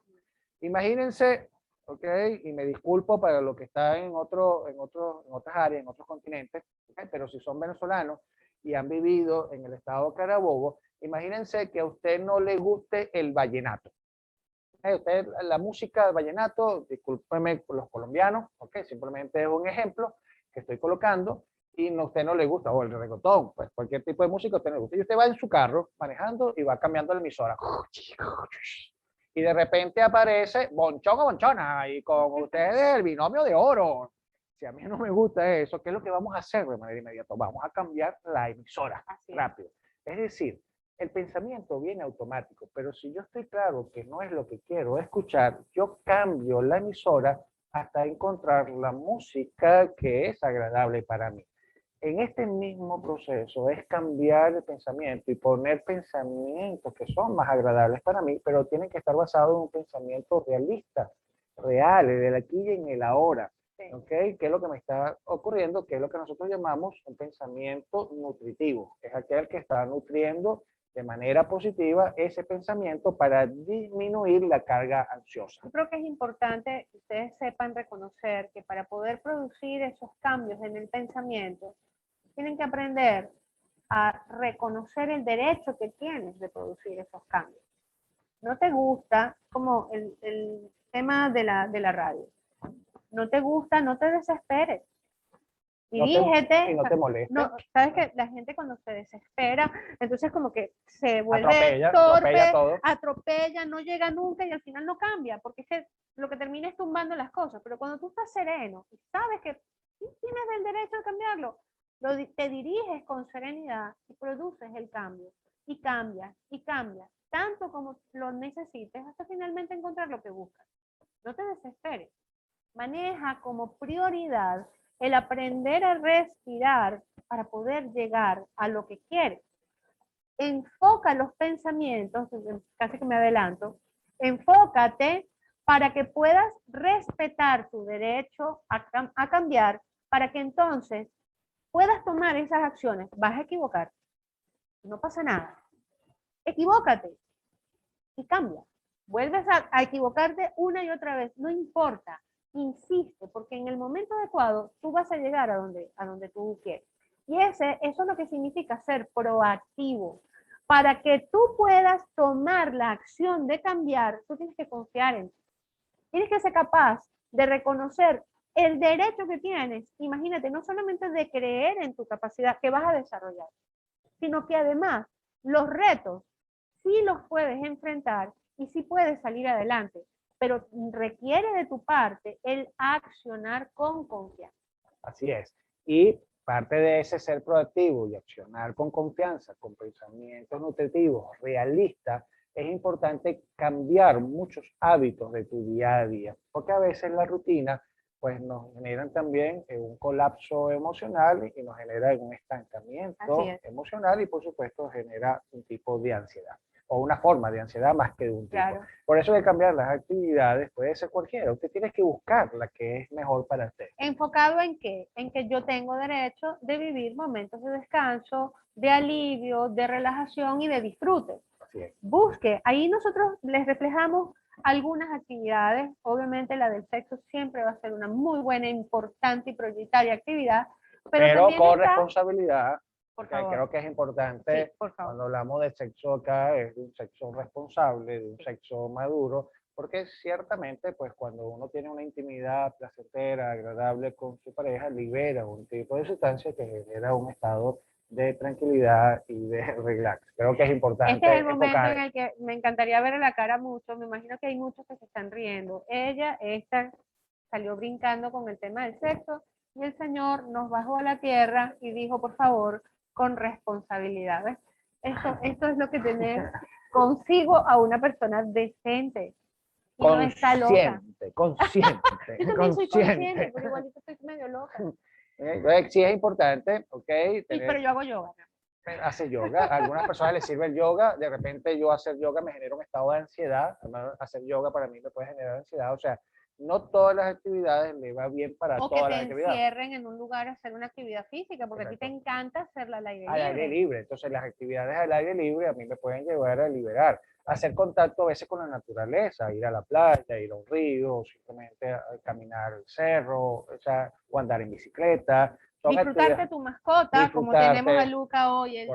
Imagínense, ¿ok? Y me disculpo para lo que está en otras áreas, en otros continentes, ¿okay? Pero si son venezolanos y han vivido en el estado Carabobo, imagínense que a usted no le guste el vallenato. Usted, la música del vallenato, discúlpeme los colombianos, ¿ok? Simplemente es un ejemplo que estoy colocando y a usted no le gusta, o el reggaetón, pues cualquier tipo de música a usted no le gusta. Y usted va en su carro manejando y va cambiando la emisora. Y de repente aparece Bonchón o Bonchona y con ustedes el binomio de oro. Si a mí no me gusta eso, ¿qué es lo que vamos a hacer de manera inmediata? Vamos a cambiar la emisora rápido. Es decir, el pensamiento viene automático, pero si yo estoy claro que no es lo que quiero escuchar, yo cambio la emisora hasta encontrar la música que es agradable para mí. En este mismo proceso es cambiar el pensamiento y poner pensamientos que son más agradables para mí, pero tienen que estar basados en un pensamiento realista, real, del aquí y en el ahora. ¿Okay? ¿Qué es lo que me está ocurriendo? ¿Qué es lo que nosotros llamamos un pensamiento nutritivo? Es aquel que está nutriendo de manera positiva ese pensamiento para disminuir la carga ansiosa. Yo creo que es importante que ustedes sepan reconocer que para poder producir esos cambios en el pensamiento, tienen que aprender a reconocer el derecho que tienes de producir esos cambios. No te gusta, como el tema de la radio, no te gusta, no te desesperes. Dirígete. No te molestes. No, sabes que la gente cuando se desespera, entonces como que se vuelve torpe, atropella, no llega nunca y al final no cambia, porque es que lo que termina es tumbando las cosas. Pero cuando tú estás sereno y sabes que tienes el derecho de cambiarlo, te diriges con serenidad y produces el cambio. Y cambias, tanto como lo necesites hasta finalmente encontrar lo que buscas. No te desesperes. Maneja como prioridad el aprender a respirar para poder llegar a lo que quieres. Enfoca los pensamientos, casi que me adelanto, enfócate para que puedas respetar tu derecho a cambiar, para que entonces puedas tomar esas acciones. Vas a equivocar, no pasa nada. Equivócate y cambia. Vuelves a equivocarte una y otra vez, no importa. Insiste, porque en el momento adecuado tú vas a llegar a donde tú quieres. Y eso es lo que significa ser proactivo. Para que tú puedas tomar la acción de cambiar, tú tienes que confiar en ti. Tienes que ser capaz de reconocer el derecho que tienes. Imagínate, no solamente de creer en tu capacidad que vas a desarrollar, sino que además los retos sí los puedes enfrentar y sí puedes salir adelante, pero requiere de tu parte el accionar con confianza. Así es. Y parte de ese ser proactivo y accionar con confianza, con pensamientos nutritivos, realistas, es importante cambiar muchos hábitos de tu día a día, porque a veces la rutina pues nos generan también un colapso emocional y nos genera un estancamiento emocional y por supuesto genera un tipo de ansiedad o una forma de ansiedad más que de un tipo. Claro. Por eso de cambiar las actividades puede ser cualquiera. Usted tiene que buscar la que es mejor para usted. ¿Enfocado en qué? En que yo tengo derecho de vivir momentos de descanso, de alivio, de relajación y de disfrute. Así es. Busque, ahí nosotros les reflejamos algunas actividades, obviamente la del sexo siempre va a ser una muy buena, importante y prioritaria actividad, pero con está, responsabilidad, porque favor. creo que es importante, sí, cuando hablamos de sexo acá, es de un sexo responsable, de un sexo maduro, porque ciertamente, pues cuando uno tiene una intimidad placentera, agradable con su pareja, libera un tipo de sustancia que genera un estado de tranquilidad y de relax. Creo que es importante. Este es el momento en el que me encantaría ver la cara mucho, me imagino que hay muchos que se están riendo. Esta salió brincando con el tema del sexo y el Señor nos bajó a la tierra y dijo, por favor, con responsabilidad. ¿Ves? Esto es lo que tener consigo a una persona decente. Y consciente, no está loca. Consciente. Yo también soy consciente, pero igualito estoy medio loca. Sí es importante, ok. Sí, pero yo hago yoga. Hace yoga, a algunas personas les sirve el yoga, de repente yo hacer yoga me genera un estado de ansiedad, hacer yoga para mí me puede generar ansiedad, o sea, no todas las actividades le va bien para todas las actividades. O que te encierren en un lugar a hacer una actividad física, porque Exacto. A ti te encanta hacerla al aire libre. Al aire libre, entonces las actividades al aire libre a mí me pueden llevar a liberar, hacer contacto a veces con la naturaleza, ir a la playa, ir a un río, simplemente caminar el cerro, o sea, o andar en bicicleta. Disfrutarte tu mascota, como tenemos a Luca hoy, el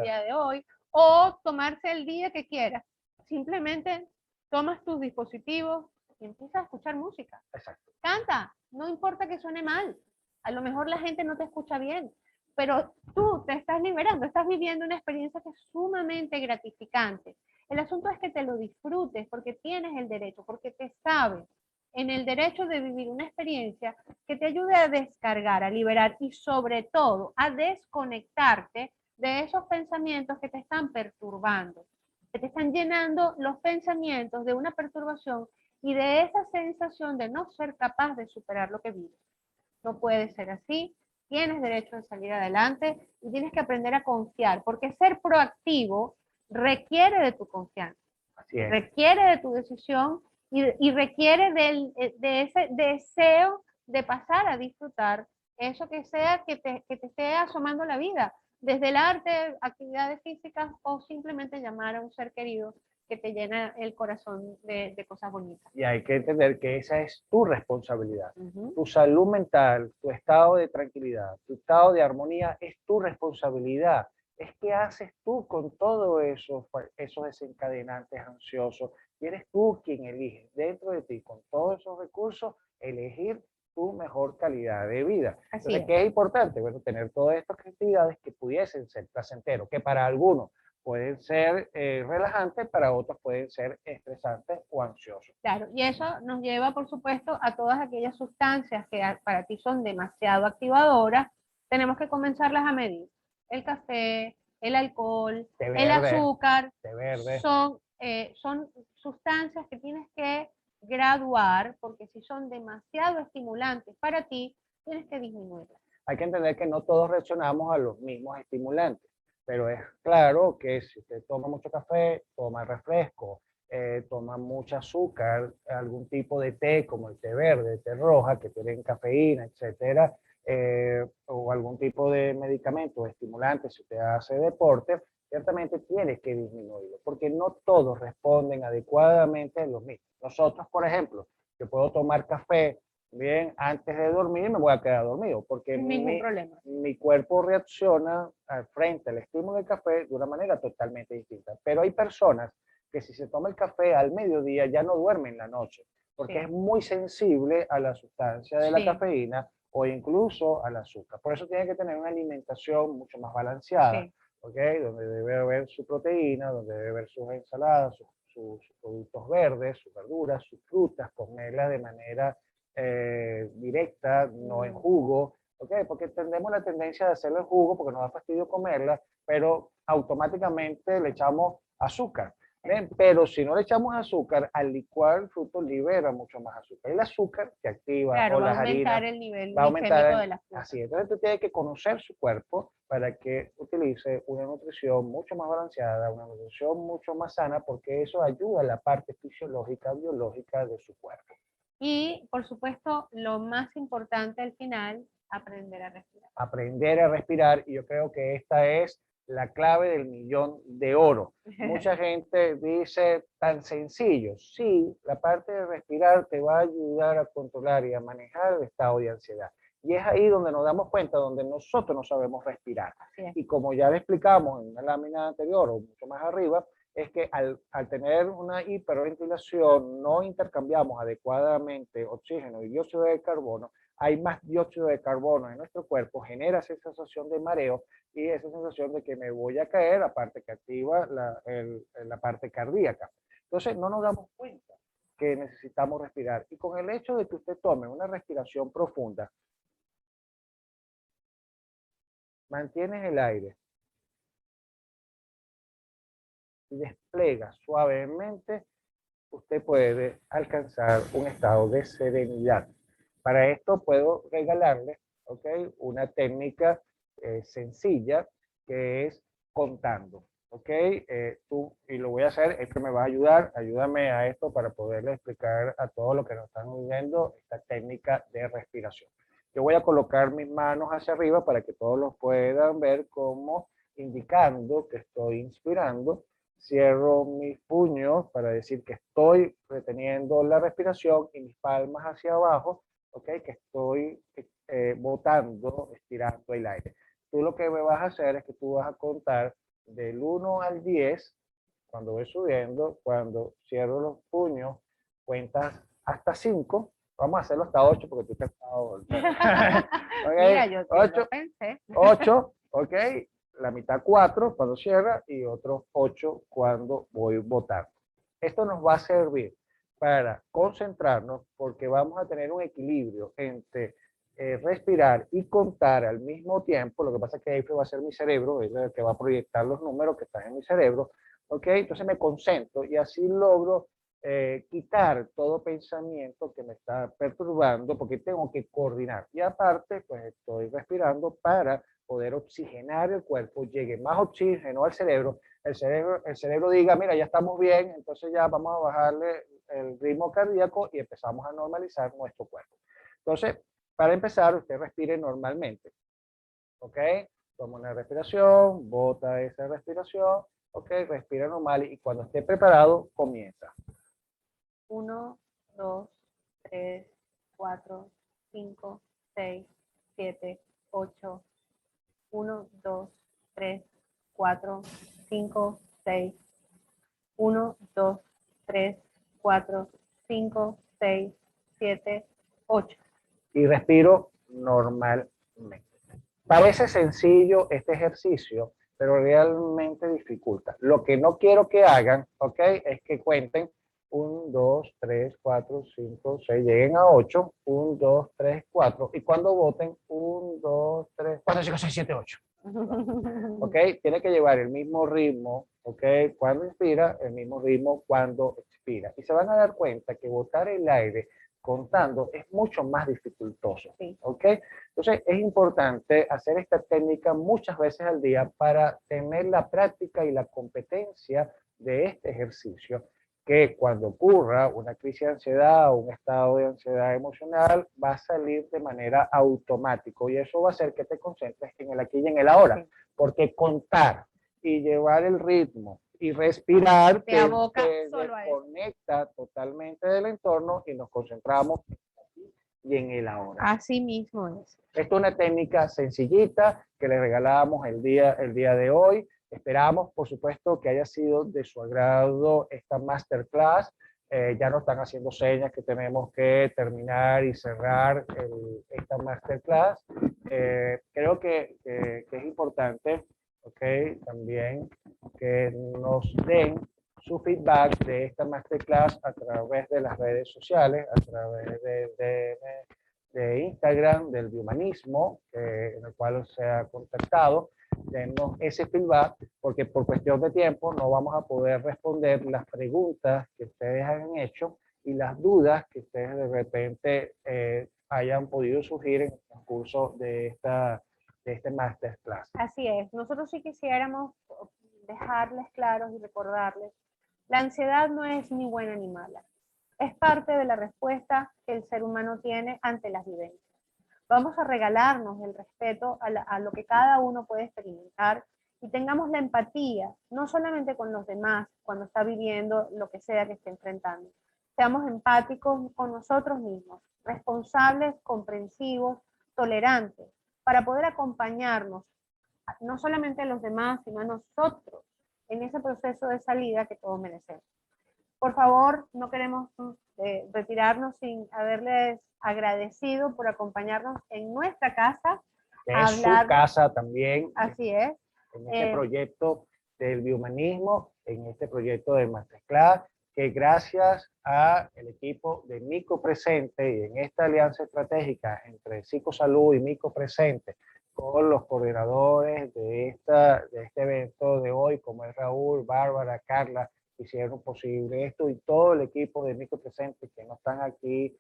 día de hoy, o tomarse el día que quieras. Simplemente tomas tus dispositivos y empiezas a escuchar música. Exacto. Canta, no importa que suene mal. A lo mejor la gente no te escucha bien, pero tú te estás liberando, estás viviendo una experiencia que es sumamente gratificante. El asunto es que te lo disfrutes porque tienes el derecho, porque te sabes en el derecho de vivir una experiencia que te ayude a descargar, a liberar y sobre todo a desconectarte de esos pensamientos que te están perturbando, que te están llenando los pensamientos de una perturbación y de esa sensación de no ser capaz de superar lo que vives. No puede ser así, tienes derecho de salir adelante y tienes que aprender a confiar, porque ser proactivo requiere de tu confianza, requiere de tu decisión y requiere de ese deseo de pasar a disfrutar eso que sea que te esté asomando la vida, desde el arte, actividades físicas o simplemente llamar a un ser querido que te llena el corazón de cosas bonitas. Y hay que entender que esa es tu responsabilidad. Tu salud mental, tu estado de tranquilidad, tu estado de armonía es tu responsabilidad. Es qué haces tú con todo eso, esos desencadenantes ansiosos. Y eres tú quien elige dentro de ti, con todos esos recursos, elegir tu mejor calidad de vida. Entonces, ¿qué es importante? Bueno, tener todas estas actividades que pudiesen ser placenteros, que para algunos pueden ser relajantes, para otros pueden ser estresantes o ansiosos. Claro, y eso nos lleva, por supuesto, a todas aquellas sustancias que para ti son demasiado activadoras, tenemos que comenzarlas a medir. El café, el alcohol, el azúcar, son sustancias que tienes que graduar, porque si son demasiado estimulantes para ti, tienes que disminuirlas. Hay que entender que no todos reaccionamos a los mismos estimulantes, pero es claro que si usted toma mucho café, toma refresco, toma mucho azúcar, algún tipo de té como el té verde, té roja, que tienen cafeína, etcétera, o algún tipo de medicamento estimulante, si usted hace deporte, ciertamente tienes que disminuirlo, porque no todos responden adecuadamente a los mismos. Nosotros, por ejemplo, yo puedo tomar café bien, antes de dormir me voy a quedar dormido, porque Sin ningún problema. mi cuerpo reacciona frente al estímulo del café de una manera totalmente distinta. Pero hay personas que si se toma el café al mediodía ya no duermen la noche, porque Sí. es muy sensible a la sustancia de la Sí. cafeína o incluso al azúcar. Por eso tiene que tener una alimentación mucho más balanceada, Sí. ¿ok? Donde debe haber su proteína, donde debe haber sus ensaladas, sus productos verdes, sus verduras, sus frutas, comerlas de manera directa, no en jugo, ¿ok? Porque tenemos la tendencia de hacerlo en jugo porque nos da fastidio comerla, pero automáticamente le echamos azúcar. ¿Ven? Pero si no le echamos azúcar, al licuar el fruto libera mucho más azúcar. El azúcar que activa Claro, o va a las aumentar harinas el nivel va a aumentar. glicémico de la fruta. Así, entonces tú tienes que conocer su cuerpo para que utilice una nutrición mucho más balanceada, una nutrición mucho más sana, porque eso ayuda a la parte fisiológica, biológica de su cuerpo. Y, por supuesto, lo más importante al final, aprender a respirar. Aprender a respirar, y yo creo que esta es la clave del millón de oro. Mucha gente dice tan sencillo. Sí, la parte de respirar te va a ayudar a controlar y a manejar el estado de ansiedad. Y es ahí donde nos damos cuenta, donde nosotros no sabemos respirar. Y como ya le explicamos en una lámina anterior o mucho más arriba, es que al tener una hiperventilación no intercambiamos adecuadamente oxígeno y dióxido de carbono, hay más dióxido de carbono en nuestro cuerpo, genera esa sensación de mareo y esa sensación de que me voy a caer, aparte que activa la parte cardíaca. Entonces no nos damos cuenta que necesitamos respirar. Y con el hecho de que usted tome una respiración profunda, mantienes el aire y desplega suavemente, usted puede alcanzar un estado de serenidad. Para esto puedo regalarle, ¿ok? Una técnica sencilla que es contando, ¿ok? Y lo voy a hacer, es que me va a ayudar, ayúdame a esto para poderle explicar a todos los que nos están viendo esta técnica de respiración. Yo voy a colocar mis manos hacia arriba para que todos los puedan ver como indicando que estoy inspirando. Cierro mis puños para decir que estoy reteniendo la respiración y mis palmas hacia abajo, ¿ok? Que estoy botando, estirando el aire. Tú lo que me vas a hacer es que tú vas a contar del 1 al 10, cuando voy subiendo, cuando cierro los puños, cuentas hasta 5. Vamos a hacerlo hasta 8 porque tú te has estado... Mira, yo 8, lo pensé. 8, ¿ok? La mitad 4 cuando cierra y otros 8 cuando voy botando. Esto nos va a servir para concentrarnos porque vamos a tener un equilibrio entre respirar y contar al mismo tiempo. Lo que pasa es que ahí va a ser mi cerebro, es el que va a proyectar los números que están en mi cerebro. ¿Ok? Entonces me concentro y así logro quitar todo pensamiento que me está perturbando porque tengo que coordinar. Y aparte, pues estoy respirando para poder oxigenar el cuerpo, llegue más oxígeno al cerebro, el cerebro diga, mira, ya estamos bien, entonces ya vamos a bajarle el ritmo cardíaco y empezamos a normalizar nuestro cuerpo. Entonces, para empezar, usted respire normalmente, ¿ok? Toma una respiración, bota esa respiración, ¿ok? Respira normal y cuando esté preparado, comienza. 1, 2, 3, 4, 5, 6, 7, 8. 1, 2, 3, 4, 5, 6. 1, 2, 3, 4, 5, 6, 7, 8. Y respiro normalmente. Parece sencillo este ejercicio, pero realmente dificulta. Lo que no quiero que hagan, ¿ok? Es que cuenten 1, 2, 3, 4, 5, 6, lleguen a 8, 1, 2, 3, 4, y cuando voten 1, 2, 3, 4, 5, 6, 7, 8. ¿Ok? Tiene que llevar el mismo ritmo, ¿ok? Cuando inspira, el mismo ritmo cuando expira. Y se van a dar cuenta que botar el aire contando es mucho más dificultoso, ¿ok? Entonces es importante hacer esta técnica muchas veces al día para tener la práctica y la competencia de este ejercicio, que cuando ocurra una crisis de ansiedad o un estado de ansiedad emocional va a salir de manera automática y eso va a hacer que te concentres en el aquí y en el ahora, porque contar y llevar el ritmo y respirar te desconecta totalmente del entorno y nos concentramos y en el ahora. Así mismo es. Esto es una técnica sencillita que le regalamos el día de hoy. Esperamos, por supuesto, que haya sido de su agrado esta masterclass. Ya nos están haciendo señas que tenemos que terminar y cerrar esta masterclass. Creo que es importante, también que nos den su feedback de esta masterclass a través de las redes sociales, a través de Instagram, del Biohumanismo, en el cual se ha contactado. Denos ese feedback, porque por cuestión de tiempo no vamos a poder responder las preguntas que ustedes han hecho y las dudas que ustedes de repente hayan podido surgir en el curso de este masterclass. Así es. Nosotros sí quisiéramos dejarles claros y recordarles, la ansiedad no es ni buena ni mala. Es parte de la respuesta que el ser humano tiene ante las vivencias. Vamos a regalarnos el respeto a lo que cada uno puede experimentar y tengamos la empatía, no solamente con los demás cuando está viviendo lo que sea que esté enfrentando. Seamos empáticos con nosotros mismos, responsables, comprensivos, tolerantes, para poder acompañarnos, no solamente a los demás, sino a nosotros, en ese proceso de salida que todos merecemos. Por favor, no queremos retirarnos sin haberles agradecido por acompañarnos en nuestra casa. Es su casa también. Así es. En este proyecto del biohumanismo, en este proyecto de Masterclass, que gracias al equipo de Mico Presente y en esta alianza estratégica entre Psicosalud y Mico Presente, con los coordinadores de este evento de hoy, como es Raúl, Bárbara, Carla, hicieron posible esto, y todo el equipo de Mico Presente que no están aquí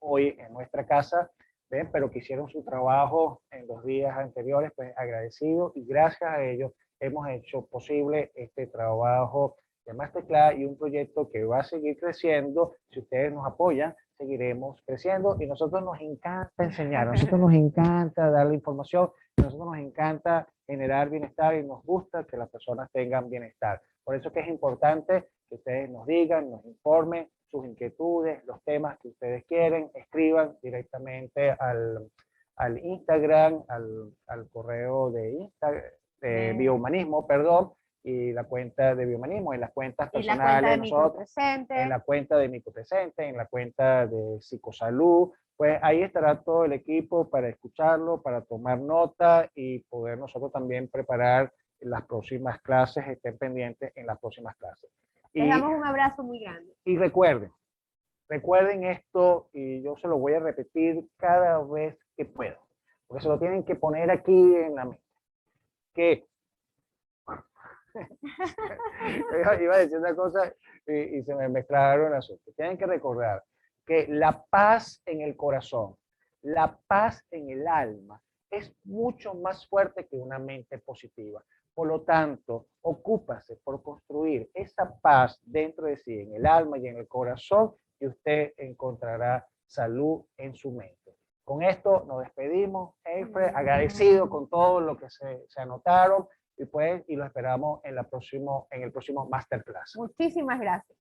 hoy en nuestra casa, ¿ven? Pero que hicieron su trabajo en los días anteriores, pues agradecido, y gracias a ellos hemos hecho posible este trabajo de Masterclass y un proyecto que va a seguir creciendo. Si ustedes nos apoyan, seguiremos creciendo, y nosotros nos encanta enseñar, a nosotros nos encanta dar la información, a nosotros nos encanta generar bienestar y nos gusta que las personas tengan bienestar. Por eso que es importante que ustedes nos digan, nos informen sus inquietudes, los temas que ustedes quieren, escriban directamente al Instagram, al correo de Biohumanismo, perdón, y la cuenta de Biohumanismo, en las cuentas personales de nosotros, en la cuenta de Mico Presente, en la cuenta de Psicosalud. Pues ahí estará todo el equipo para escucharlo, para tomar nota y poder nosotros también preparar las próximas clases, estén pendientes en las próximas clases. Les damos un abrazo muy grande. Y recuerden esto, y yo se lo voy a repetir cada vez que puedo, porque se lo tienen que poner aquí en la mente, que iba a decir una cosa y se me mezclaron las otras. Tienen que recordar que la paz en el corazón, la paz en el alma, es mucho más fuerte que una mente positiva. Por lo tanto, ocúpase por construir esa paz dentro de sí, en el alma y en el corazón, y usted encontrará salud en su mente. Con esto nos despedimos, agradecido con todo lo que se anotaron, y lo esperamos en el próximo Masterclass. Muchísimas gracias.